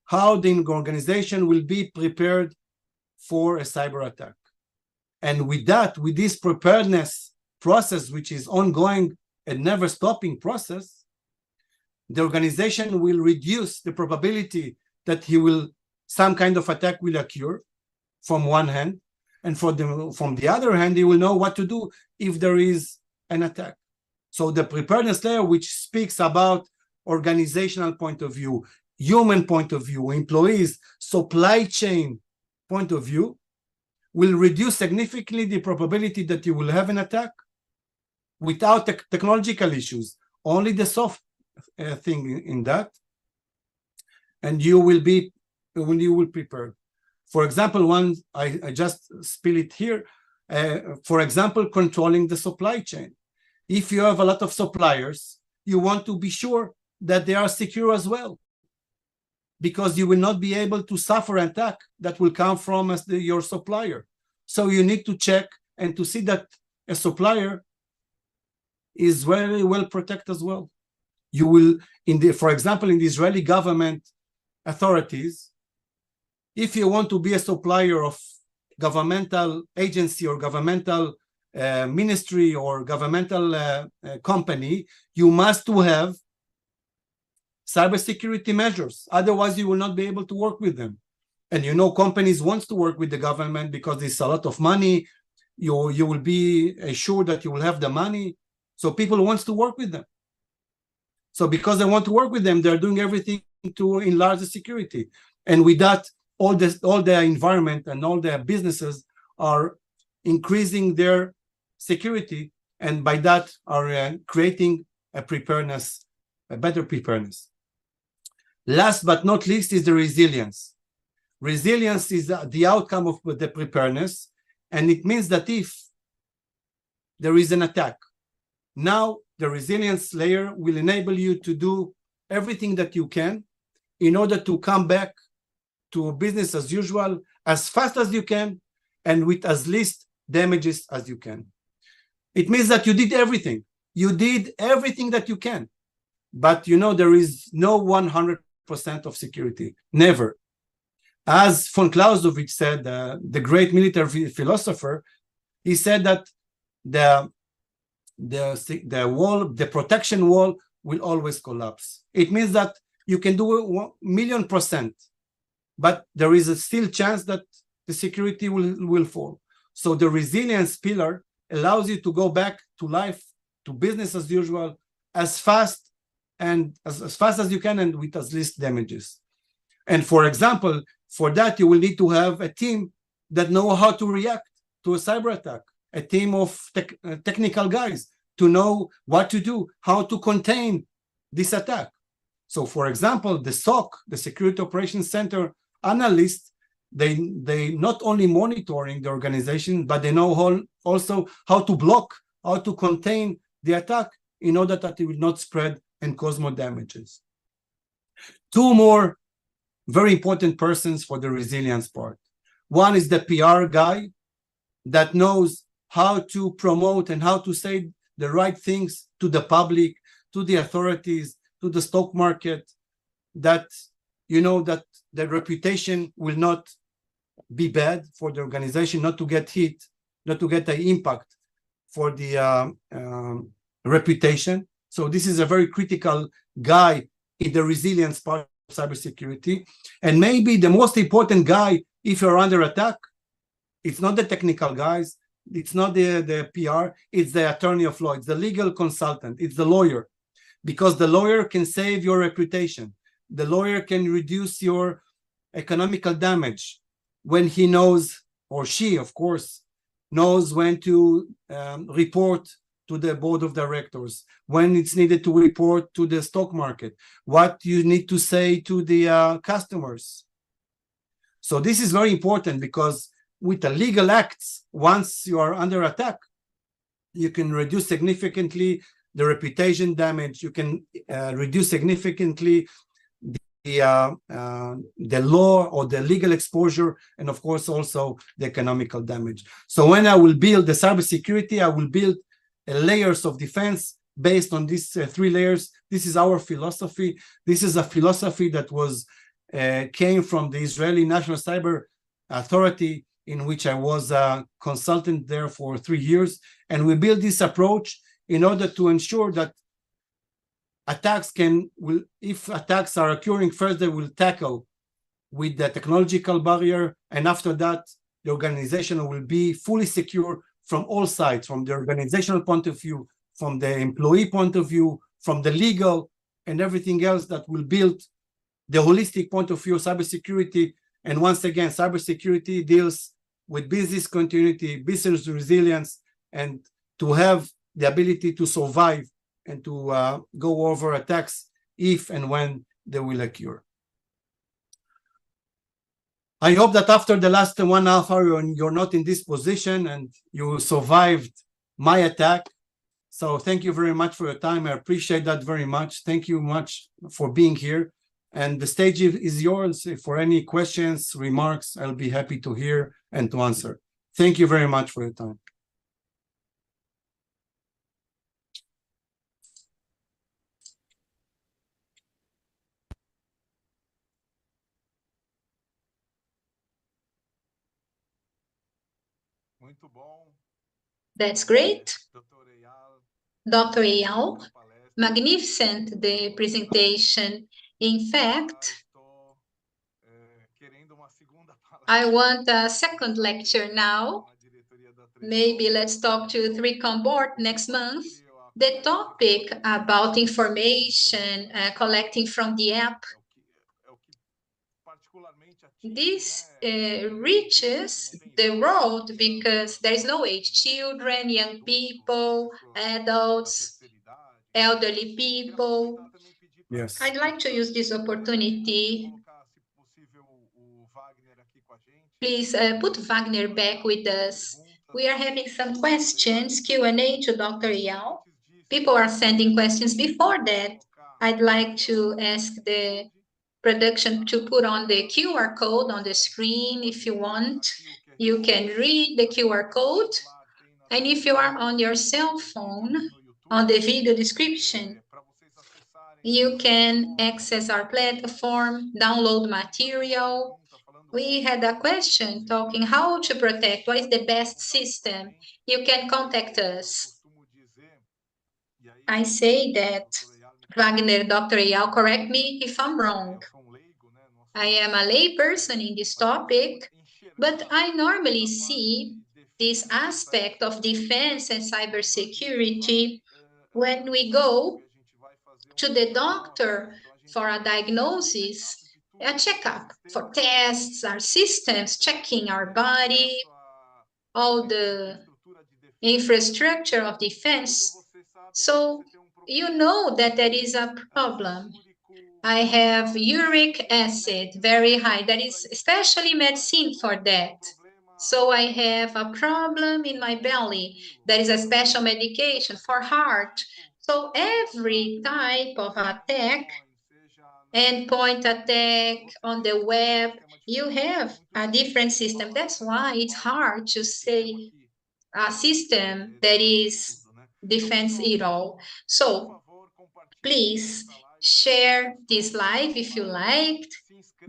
S2: how the organization will be prepared for a cyber attack. And with that, with this preparedness process, which is ongoing and never stopping process, the organization will reduce the probability that some kind of attack will occur from one hand, and from the other hand, he will know what to do if there is an attack. So the preparedness layer, which speaks about organizational point of view, human point of view, employees, supply chain point of view, will reduce significantly the probability that you will have an attack without technological issues, only the soft thing in that. And you will be will prepare. For example, one I just spill it here. For example, controlling the supply chain. If you have a lot of suppliers, you want to be sure that they are secure as well, because you will not be able to suffer an attack that will come from your supplier. So you need to check and to see that a supplier is very well protected as well. You will, for example, in the Israeli government authorities, if you want to be a supplier of governmental agency or governmental ministry or governmental company, you must to have cybersecurity measures. Otherwise, you will not be able to work with them. And you know, companies want to work with the government because it's a lot of money. You will be assured that you will have the money. So people want to work with them. So because they want to work with them, they're doing everything to enlarge the security. And with that, all the environment and all the businesses are increasing their security, and by that are creating a preparedness, a better preparedness. Last but not least is the resilience. Resilience is the outcome of the preparedness, and it means that if there is an attack, now the resilience layer will enable you to do everything that you can in order to come back to business as usual as fast as you can and with as least damages as you can. It means that you did everything. You did everything that you can. But you know, there is no 100% of security. Never. As von Clausewitz said, the great military philosopher, he said that the wall, the protection wall will always collapse. It means that you can do 1,000,000%, but there is a still chance that the security will fall. So the resilience pillar allows you to go back to life, to business as usual, as fast and as fast as you can and with as least damages. And for example, for that, you will need to have a team that know how to react to a cyber attack, a team of technical guys to know what to do, how to contain this attack. So for example, the SOC, the Security Operations Center analysts, they not only monitoring the organization, but they know also how to block, how to contain the attack in order that it will not spread and cause more damages. Two more very important persons for the resilience part. One is the PR guy that knows how to promote and how to say the right things to the public, to the authorities, to the stock market, that you know that the reputation will not be bad for the organization, not to get hit, not to get an impact for the reputation. So this is a very critical guy in the resilience part of cybersecurity. And maybe the most important guy, if you're under attack, it's not the technical guys, it's not the PR, it's the attorney of law, it's the legal consultant, it's the lawyer. Because the lawyer can save your reputation. The lawyer can reduce your economical damage when he knows, or she, of course, knows when to report to the board of directors, when it's needed to report to the stock market, what you need to say to the customers. So this is very important because with the legal acts, once you are under attack, you can reduce significantly the reputation damage, you can reduce significantly the law or the legal exposure, and of course also the economical damage. So when I will build the cybersecurity, I will build layers of defense based on these three layers. This is our philosophy. This is a philosophy that was came from the Israeli National Cyber Authority, in which I was a consultant there for 3 years. And we built this approach in order to ensure that attacks if attacks are occurring, first they will tackle with the technological barrier, and after that, the organization will be fully secure from all sides, from the organizational point of view, from the employee point of view, from the legal and everything else that will build the holistic point of view of cybersecurity. And once again, cybersecurity deals with business continuity, business resilience, and to have the ability to survive and to go over attacks if and when they will occur. I hope that after the last 1.5 hours, you're not in this position and you survived my attack. So thank you very much for your time. I appreciate that very much. Thank you much for being here. And the stage is yours. For any questions, remarks, I'll be happy to hear and to answer. Thank you very much for your time.
S1: Muito bom.
S7: That's great.
S1: Dr. Eyal,
S7: Dr. Eyal,
S1: palestra.
S7: magnificent the presentation. In fact,
S1: Estou querendo uma segunda palestra.
S7: I want a second lecture now.
S1: Com a diretoria da
S7: Maybe let's talk to 3Com board next month. The topic about information collecting from the app, this reaches the world because there is no age. Children, young people, adults, elderly people.
S2: Yes.
S7: I'd like to use this opportunity. Please put Wagner back with us. We are having some questions, Q&A to Dr. Eyal. People are sending questions. Before that, I'd like to ask the production to put on the QR code on the screen if you want. You can read the QR code. And if you are on your cell phone, on the video description, you can access our platform, download material. We had a question talking how to protect, what is the best system? You can contact us. I say that, Wagner, Dr. Eyal, correct me if I'm wrong. I am a lay person in this topic, but I normally see this aspect of defense and cybersecurity when we go to the doctor for a diagnosis, a checkup for tests, our systems, checking our body, all the infrastructure of defense. So you know that there is a problem. I have uric acid very high. That is especially medicine for that. So I have a problem in my belly. There is a special medication for heart. So every type of attack, endpoint attack on the web, you have a different system. That's why it's hard to say a system that is defense it all. So please share this live if you liked.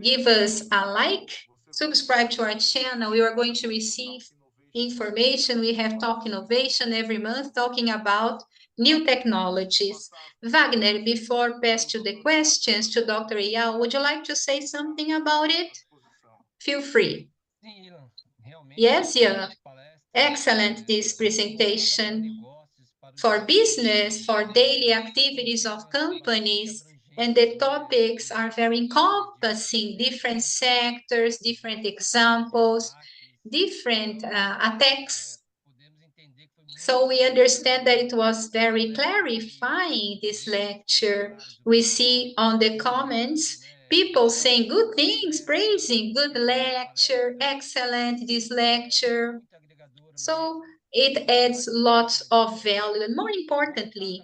S7: Give us a like. Subscribe to our channel. We are going to receive information. We have Talk Innovation every month talking about new technologies. Wagner, before pass to the questions to Dr. Eyal, would you like to say something about it? Feel free. Yes, yeah. Excellent, this presentation. For business, for daily activities of companies, and the topics are very encompassing, different sectors, different examples, different attacks. So we understand that it was very clarifying, this lecture. We see on the comments people saying good things, praising, good lecture, excellent, this lecture. So it adds lots of value. And more importantly,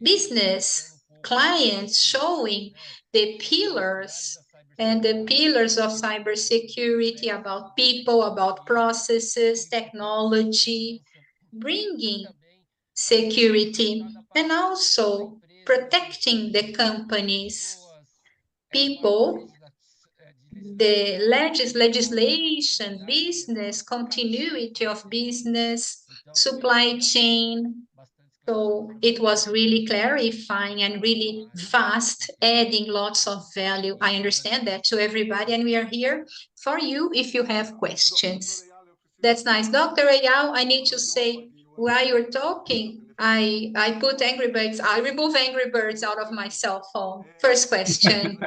S7: business clients showing the pillars and the pillars of cybersecurity about people, about processes, technology, bringing security, and also protecting the companies, people, the legislation, business, continuity of business, supply chain. So it was really clarifying and really fast, adding lots of value. I understand that to everybody, and we are here for you if you have questions. That's nice. Dr. Eyal, I need to say, while you're talking, I put Angry Birds, I remove Angry Birds out of my cell phone. First question.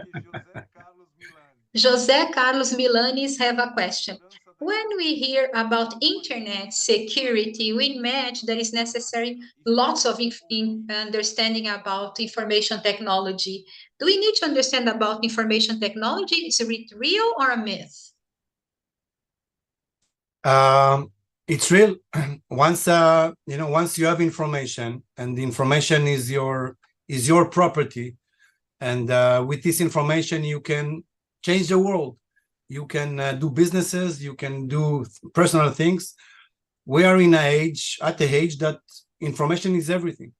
S7: José Carlos Milanes have a question. When we hear about internet security, we imagine that is necessary lots of understanding about information technology. Do we need to understand about information technology? Is it real or a myth?
S2: It's real. Once once you have information, and the information is your property, and with this information you can change the world. You can do businesses, you can do personal things. We are in at the age that information is everything.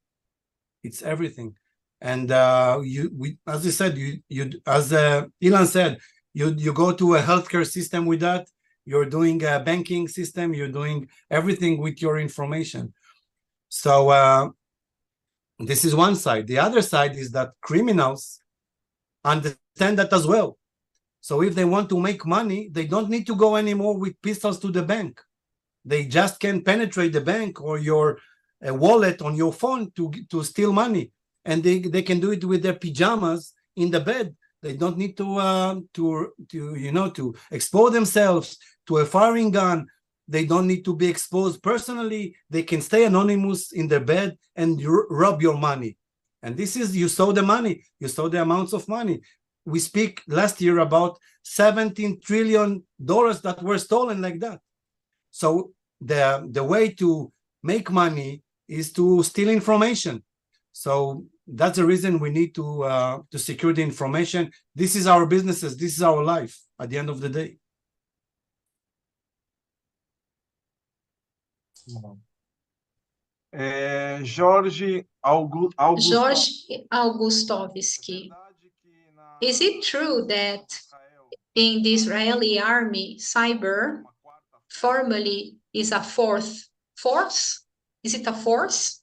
S2: It's everything. And as you said, as Ilan said, you go to a healthcare system with that. You're doing a banking system. You're doing everything with your information. So this is one side. The other side is that criminals understand that as well. So if they want to make money, they don't need to go anymore with pistols to the bank. They just can penetrate the bank or your wallet on your phone to steal money. And they can do it with their pajamas in the bed. They don't need to expose themselves to a firing gun. They don't need to be exposed personally. They can stay anonymous in their bed and rob your money. And this is, you saw the money. You saw the amounts of money. We speak last year about $17 trillion that were stolen like that. So the way to make money is to steal information. So that's the reason we need to secure the information. This is our businesses. This is our life at the end of the day.
S1: Jorge
S7: Augustovski. Is it true that in the Israeli army, cyber formally is a fourth force? Is it a force?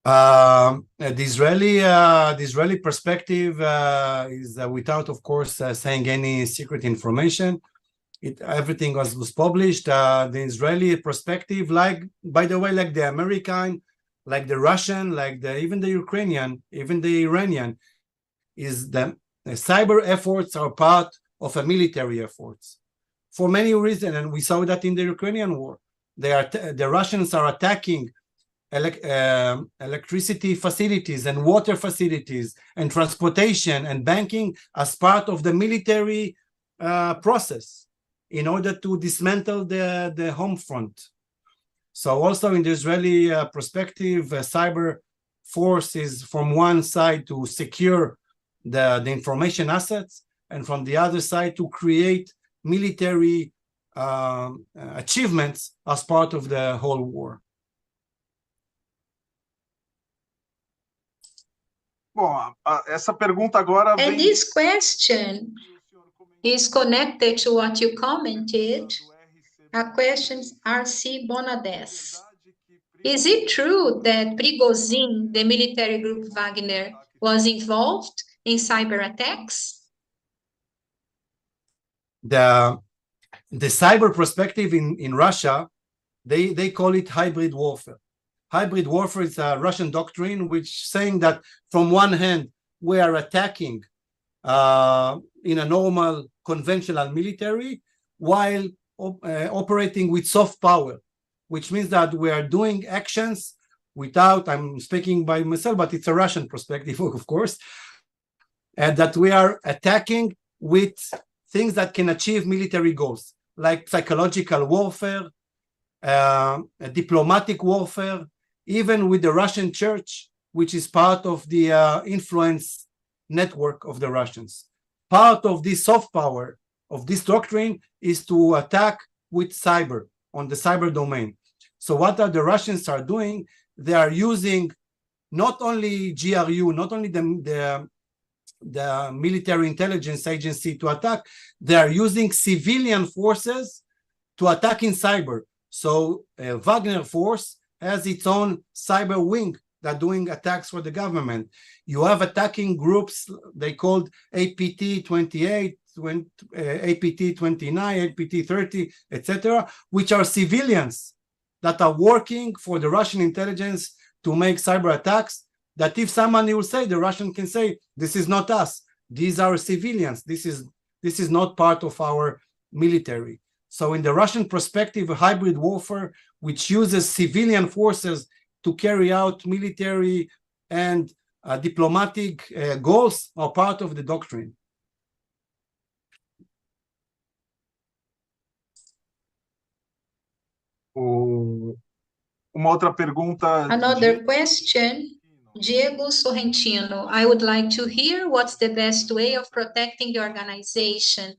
S2: The Israeli perspective is without, of course, saying any secret information. Everything was published. The Israeli perspective, by the way, like the American, like the Russian, like even the Ukrainian, even the Iranian, is the cyber efforts are part of a military efforts for many reasons, and we saw that in the Ukrainian war. The Russians are attacking electricity facilities and water facilities and transportation and banking as part of the military process in order to dismantle the home front. So also in the Israeli perspective, cyber force is from one side to secure the information assets, and from the other side to create military achievements as part of the whole war.
S1: Bom, essa pergunta agora vem...
S7: And this question is connected to what you commented. A question RC Bonades. Is it true that Prigozhin, the military group Wagner, was involved in cyber attacks?
S2: The cyber perspective in Russia, they call it hybrid warfare. Hybrid warfare is a Russian doctrine which saying that from one hand we are attacking in a normal conventional military while operating with soft power, which means that we are doing actions without, I'm speaking by myself, but it's a Russian perspective, of course, and that we are attacking with things that can achieve military goals, like psychological warfare, diplomatic warfare, even with the Russian church, which is part of the influence network of the Russians. Part of this soft power of this doctrine is to attack with cyber, on the cyber domain. So what the Russians are doing, they are using not only GRU, not only the military intelligence agency to attack, they are using civilian forces to attack in cyber. So Wagner force has its own cyber wing that are doing attacks for the government. You have attacking groups, they called APT 28, APT 29, APT 30, etc., which are civilians that are working for the Russian intelligence to make cyber attacks, that if someone will say, the Russian can say, this is not us, these are civilians, this is not part of our military. So in the Russian perspective, a hybrid warfare, which uses civilian forces to carry out military and diplomatic goals, are part of the doctrine.
S1: Uma outra pergunta.
S7: Another question, Diego Sorrentino. I would like to hear what's the best way of protecting the organization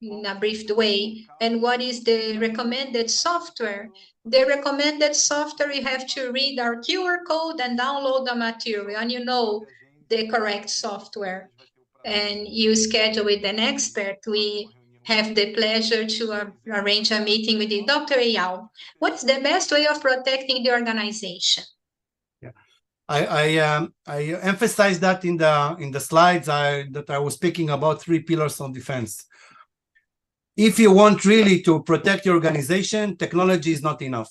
S7: in a brief way, and what is the recommended software? The recommended software, you have to read our QR code and download the material, and you know the correct software. And you schedule with an expert. We have the pleasure to arrange a meeting with the Dr. Eyal. What is the best way of protecting the organization?
S2: Yeah, I emphasized that in the slides that I was speaking about 3 pillars on defense. If you want really to protect your organization, technology is not enough.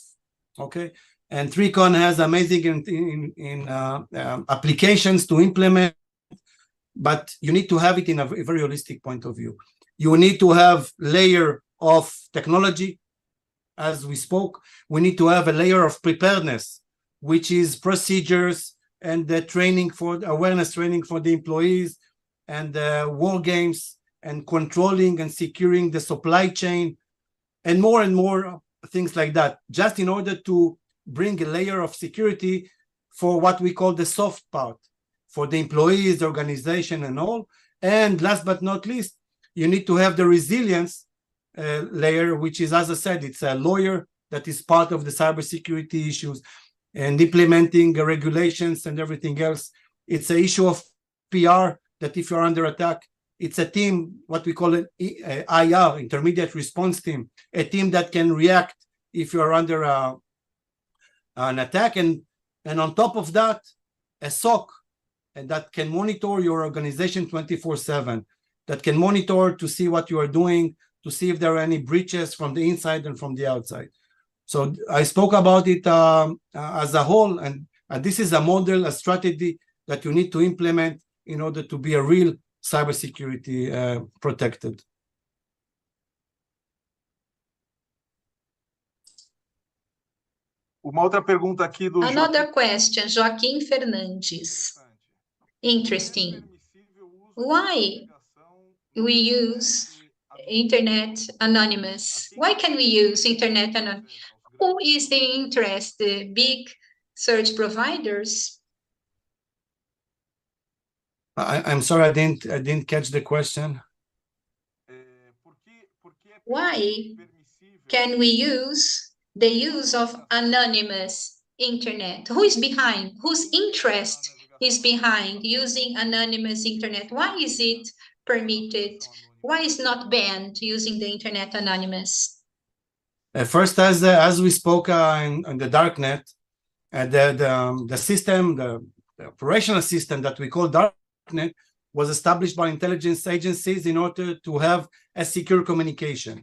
S2: Okay, and 3Con has amazing applications to implement, but you need to have it in a very holistic point of view. You need to have layer of technology, as we spoke. We need to have a layer of preparedness, which is procedures and the training for awareness training for the employees, and war games, and controlling and securing the supply chain, and more things like that, just in order to bring a layer of security for what we call the soft part, for the employees, the organization, and all. And last but not least, you need to have the resilience layer, which is, as I said, it's a lawyer that is part of the cybersecurity issues and implementing the regulations and everything else. It's an issue of PR, that if you're under attack, it's a team, what we call it, IR, intermediate response team, a team that can react if you're under an attack. And on top of that, a SOC, and that can monitor your organization 24/7, that can monitor to see what you are doing, to see if there are any breaches from the inside and from the outside. So I spoke about it as a whole, and this is a model, a strategy that you need to implement in order to be a real cybersecurity protected.
S1: Uma outra pergunta aqui do
S7: Another question, Joaquim Fernandes. Interesting. Why we use Internet Anonymous? Why can we use Internet Anonymous? Who is the interest? The big search providers?
S2: I'm sorry, I didn't catch the question.
S7: Why can we use the use of anonymous internet? Who is behind? Whose interest is behind using anonymous internet? Why is it permitted? Why is not banned using the internet anonymous?
S2: First, as we spoke on the darknet, the system, the operational system that we call darknet, was established by intelligence agencies in order to have a secure communication.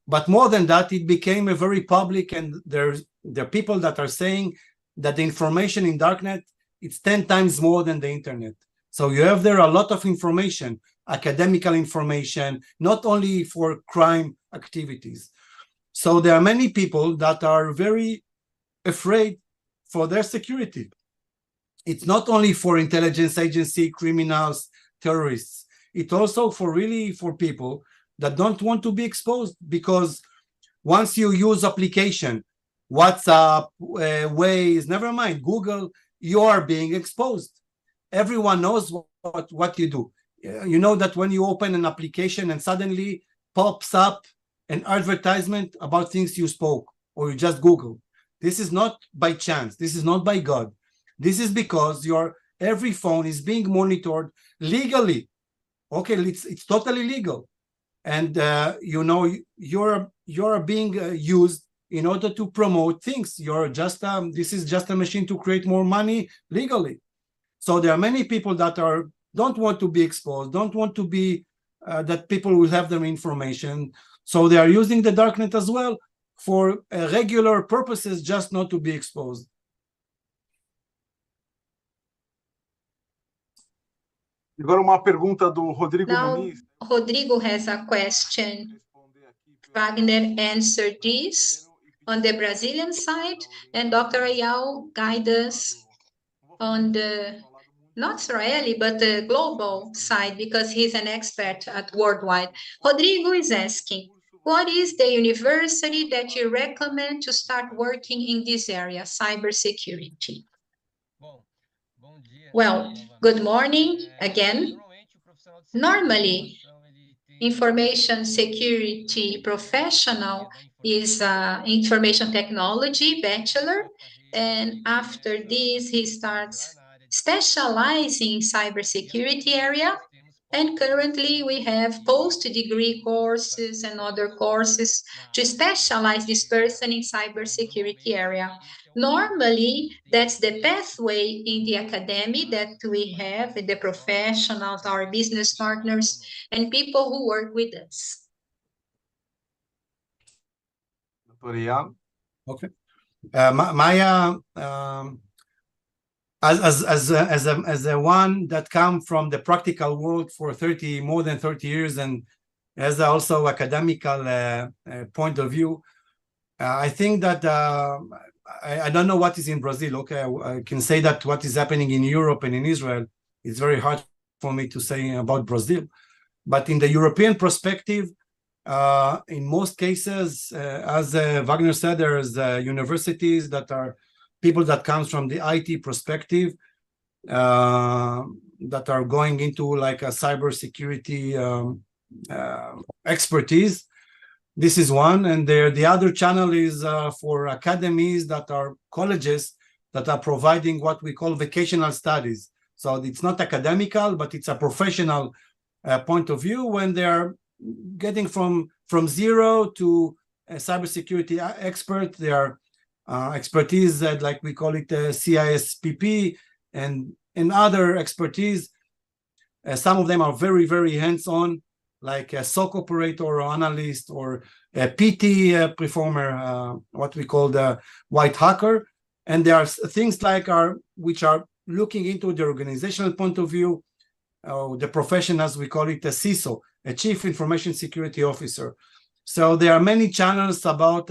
S2: But more than that, it became a very public, and there are people that are saying that the information in darknet, it's 10 times more than the internet. So you have there a lot of information, academical information, not only for crime activities. So there are many people that are very afraid for their security. It's not only for intelligence agency, criminals, terrorists. It's also for people that don't want to be exposed, because once you use application, WhatsApp, Waze, never mind, Google, you are being exposed. Everyone knows what you do. You know that when you open an application and suddenly pops up an advertisement about things you spoke or you just Google. This is not by chance. This is not by God. This is because every phone is being monitored legally. Okay, it's totally legal. And you're being used in order to promote things. This is just a machine to create more money legally. So there are many people that don't want to be exposed, don't want to be that people will have their information. So they are using the darknet as well for regular purposes, just not to be exposed.
S1: Agora uma pergunta do Rodrigo
S7: Now,
S1: Muniz.
S7: Rodrigo has a question. Wagner answered this on the Brazilian side, and Dr. Eyal guide us on the not Israeli, but the global side, because he's an expert at worldwide. Rodrigo is asking, what is the university that you recommend to start working in this area, cybersecurity? Well, good morning again. Normally, information security professional is information technology bachelor, and after this he starts specializing in cybersecurity area. And currently we have post-degree courses and other courses to specialize this person in cybersecurity area. Normally, that's the pathway in the academy that we have, the professionals, our business partners, and people who work with us.
S1: Dr. Eyal?
S2: Okay. As a one that come from the practical world for more than 30 years, and as also academical point of view, I think that I don't know what is in Brazil. Okay, I can say that what is happening in Europe and in Israel, it's very hard for me to say about Brazil. But in the European perspective, in most cases, as Wagner said, there's universities that are people that comes from the IT perspective, that are going into like a cybersecurity expertise. This is one, and the other channel is for academies that are colleges that are providing what we call vocational studies. So it's not academical, but it's a professional point of view when they're getting from zero to a cybersecurity expert. They are expertise that, like we call it CISPP and other expertise. Some of them are very, very hands-on, like a SOC operator or analyst or a PT performer, what we call the white hacker. And there are things like which are looking into the organizational point of view, the profession, as we call it, a CISO, a Chief Information Security Officer. So there are many channels about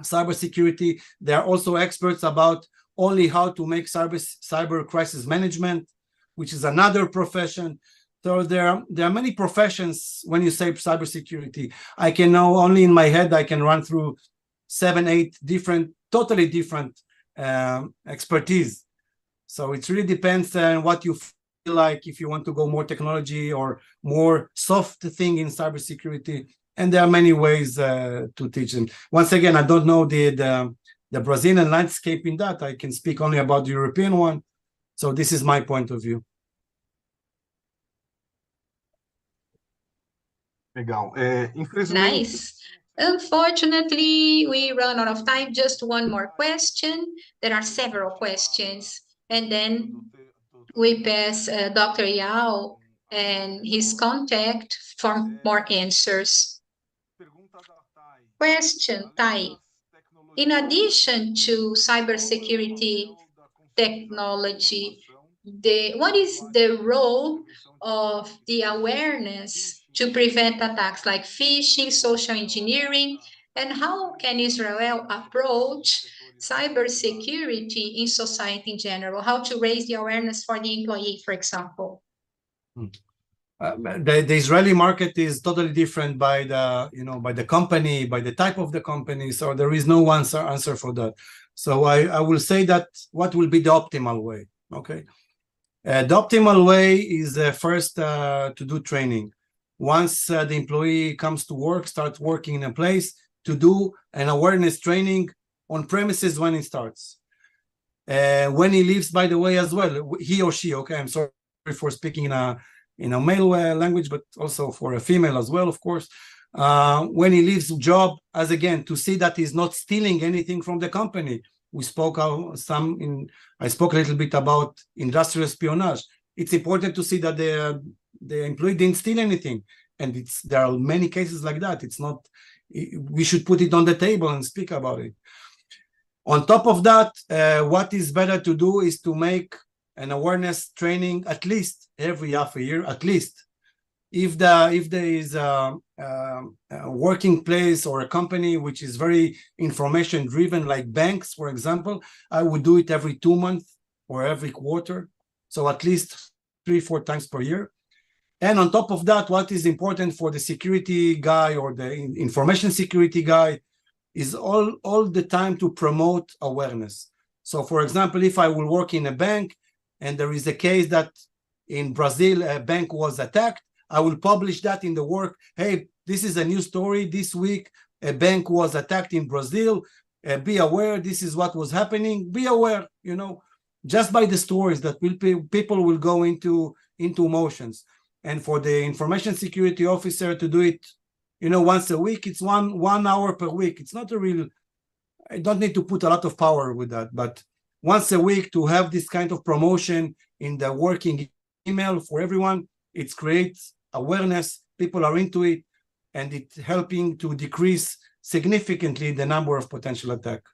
S2: cybersecurity. There are also experts about only how to make cyber crisis management, which is another profession. So there are many professions when you say cybersecurity. I can know only in my head, I can run through 7, 8 totally different expertise. So it really depends on what you feel like, if you want to go more technology or more soft thing in cybersecurity. And there are many ways to teach them. Once again, I don't know the Brazilian landscape in that. I can speak only about the European one. So this is my point of view.
S1: Legal.
S7: Nice. Unfortunately, we run out of time. Just one more question. There are several questions. And then we pass Dr. Eyal and his contact for more answers. Question, Tai. In addition to cybersecurity technology, what is the role of the awareness to prevent attacks like phishing, social engineering, and how can Israel approach cybersecurity in society in general? How to raise the awareness for the employee, for example?
S2: The Israeli market is totally different by the company, by the type of the company. So there is no answer for that. So I will say that what will be the optimal way. Okay, the optimal way is first to do training. Once the employee comes to work, start working in a place, to do an awareness training on premises when he starts. When he leaves, by the way, as well, he or she. Okay, I'm sorry for speaking in a male language, but also for a female as well, of course. When he leaves the job, as again, to see that he's not stealing anything from the company. I spoke a little bit about industrial espionage. It's important to see that the employee didn't steal anything. And there are many cases like that. We should put it on the table and speak about it. On top of that, what is better to do is to make an awareness training at least every half a year, at least. if there is a working place or a company which is very information driven, like banks, for example, I would do it every 2 months or every quarter. So at least 3-4 times per year. And on top of that, what is important for the security guy or the information security guy is all the time to promote awareness. So for example, if I will work in a bank and there is a case that in Brazil a bank was attacked, I will publish that in the work. Hey, this is a new story. This week a bank was attacked in Brazil. Be aware, this is what was happening. Be aware, you know, just by the stories that people will go into motions. And for the information security officer to do it, you know, once a week, it's one hour per week. It's not a real, I don't need to put a lot of power with that, but once a week to have this kind of promotion in the working email for everyone, it creates awareness, people are into it, and it's helping to decrease significantly the number of potential attacks.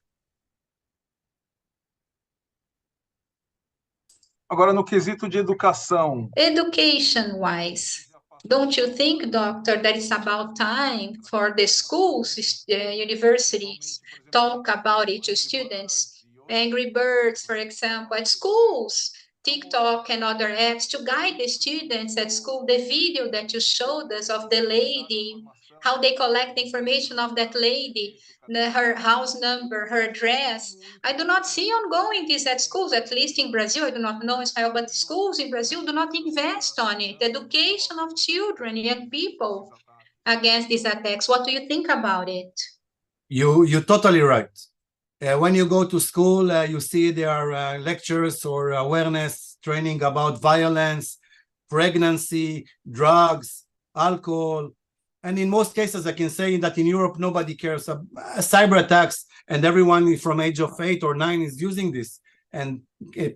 S1: Agora, no quesito de educação.
S7: Education-wise, don't you think, doctor, that it's about time for the schools, universities, talk about it to students? Angry Birds, for example, at schools, TikTok and other apps to guide the students at school. The video that you showed us of the lady, how they collect the information of that lady, her house number, her address. I do not see ongoing this at schools, at least in Brazil. I do not know Israel, but schools in Brazil do not invest on it. Education of children, young people against these attacks. What do you think about it?
S2: You're totally right. When you go to school, you see there are lectures or awareness training about violence, pregnancy, drugs, alcohol. And in most cases, I can say that in Europe, nobody cares. Cyber attacks, and everyone from age of 8 or 9 is using this. And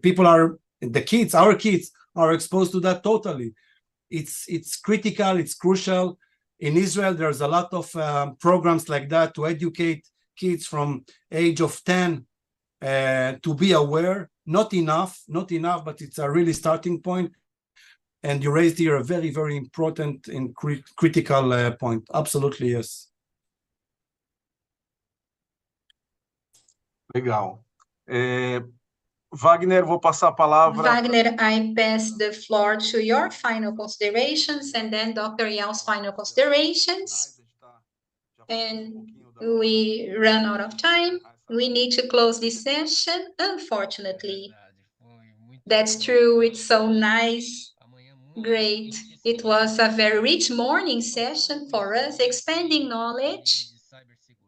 S2: people are, the kids, our kids, are exposed to that totally. It's critical, it's crucial. In Israel, there's a lot of programs like that to educate kids from age of 10 to be aware. Not enough, but it's a really starting point. And you raised here a very, very important and critical point. Absolutely, yes.
S1: Legal. Wagner, vou passar a palavra.
S7: Wagner, I pass the floor to your final considerations and then Dr. Eyal's final considerations. And we run out of time. We need to close this session, unfortunately. That's true. It's so nice. Great. It was a very rich morning session for us, expanding knowledge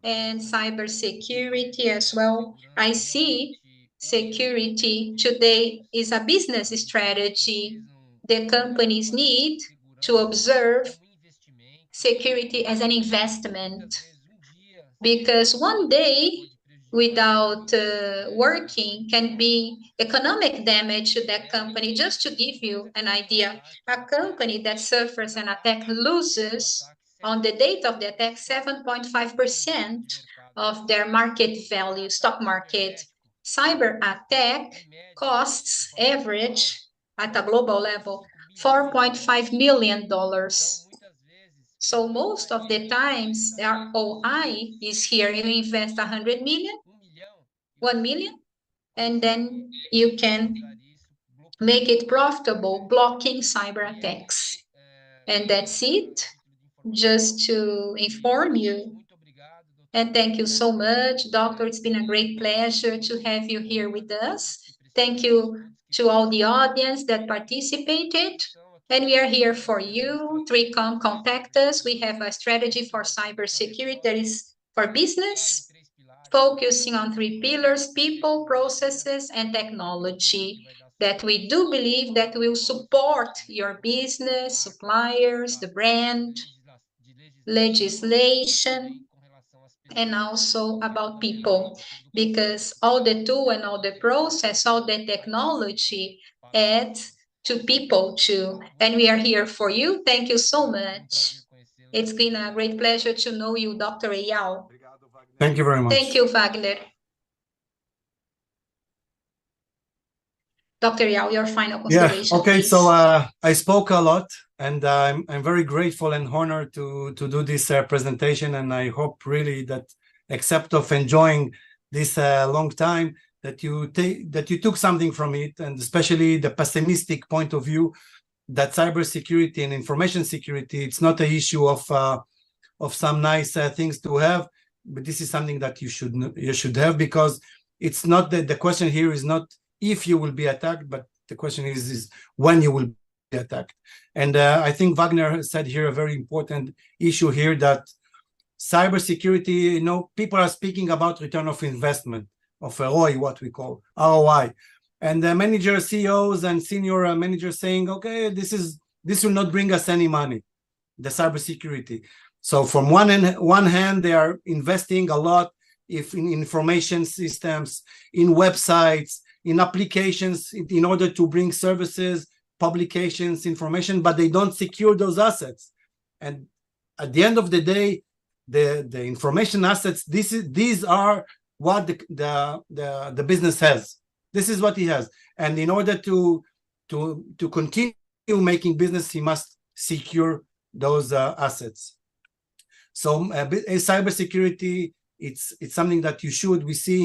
S7: and cybersecurity as well. I see security today is a business strategy. The companies need to observe security as an investment, because one day without working can be economic damage to that company. Just to give you an idea, a company that suffers an attack loses on the date of the attack 7.5% of their market value, stock market. Cyber attack costs average at a global level $4.5 million. So most of the times, the ROI is here. You invest 100 million, 1 million, and then you can make it profitable, blocking cyber attacks. And that's it, just to inform you. And thank you so much, Doctor. It's been a great pleasure to have you here with us. Thank you to all the audience that participated. And we are here for you. 3Com, contact us. We have a strategy for cybersecurity that is for business, focusing on 3 pillars: people, processes, and technology, that we do believe that will support your business, suppliers, the brand, legislation, and also about people, because all the tool and all the process, all the technology adds to people too. And we are here for you. Thank you so much. It's been a great pleasure to know you, Dr. Eyal.
S2: Thank you very much.
S7: Thank you, Wagner. Dr. Eyal, your final considerations.
S2: Yeah, okay,
S7: please.
S2: so I spoke a lot. And I'm very grateful and honored to do this presentation. And I hope really that, except of enjoying this long time, that you took something from it, and especially the pessimistic point of view that cybersecurity and information security, it's not an issue of some nice things to have, but this is something that you should have, because it's not the question here is not if you will be attacked, but the question is when you will be attacked. And I think Wagner said here a very important issue here, that cybersecurity, people are speaking about return of investment, of ROI, what we call ROI. And the managers, CEOs, and senior managers saying, okay, this will not bring us any money, the cybersecurity. So from one hand, they are investing a lot in information systems, in websites, in applications, in order to bring services, publications, information, but they don't secure those assets. And at the end of the day, the information assets, these are what the business has. This is what he has. And in order to continue making business, he must secure those assets. So cybersecurity, it's something that we see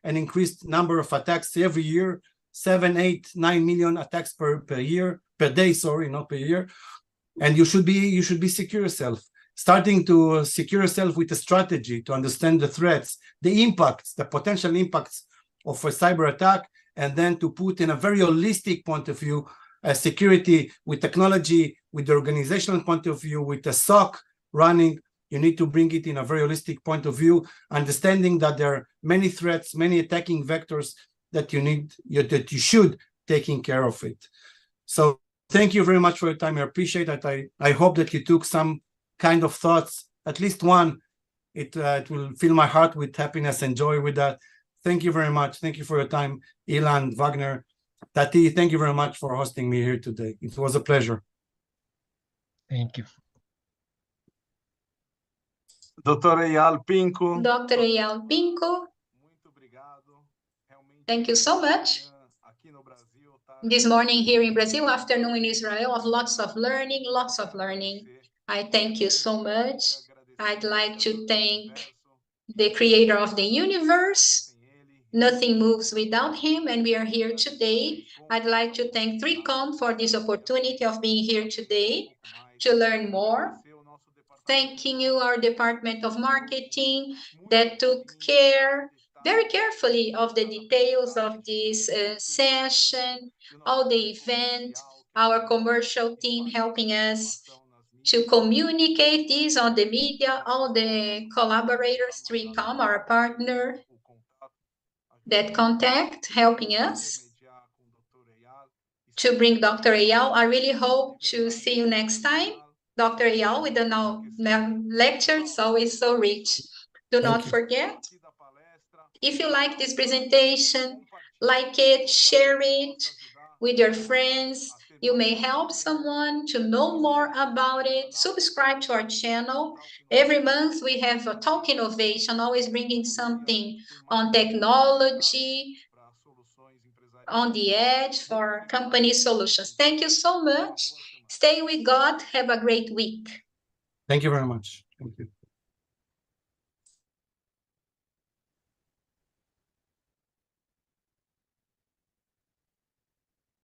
S2: increased number of attacks every year, 7, 8, 9 million attacks per day, sorry, not per year. And you should be secure yourself, starting to secure yourself with a strategy to understand the threats, the impacts, the potential impacts of a cyber attack, and then to put in a very holistic point of view, security with technology, with the organizational point of view, with the SOC running. You need to bring it in a very holistic point of view, understanding that there are many threats, many attacking vectors that you should taking care of it. So thank you very much for your time. I appreciate that. I hope that you took some kind of thoughts, at least one. It will fill my heart with happiness and joy with that. Thank you very much. Thank you for your time, Ilan, Wagner, Tati. Thank you very much for hosting me here today. It was a pleasure.
S4: Thank you.
S1: Dr. Eyal Pinko.
S7: Dr. Eyal Pinko, thank you so much. This morning here in Brazil, afternoon in Israel, lots of learning. I thank you so much. I'd like to thank the creator of the universe. Nothing moves without him, and we are here today. I'd like to thank 3Com for this opportunity of being here today to learn more. Thanking you, our Department of Marketing, that took care very carefully of the details of this session, all the event, our commercial team helping us to communicate this on the media, all the collaborators, 3Com, our partner, that contact, helping us to bring Dr. Eyal. I really hope to see you next time. Dr. Eyal, with the lecture, it's always so rich. Do not forget, if you like this presentation, like it, share it with your friends. You may help someone to know more about it. Subscribe to our channel. Every month we have a Talk Innovation, always bringing something on technology, on the edge for company solutions. Thank you so much. Stay with God. Have a great week.
S2: Thank you very much. Thank you.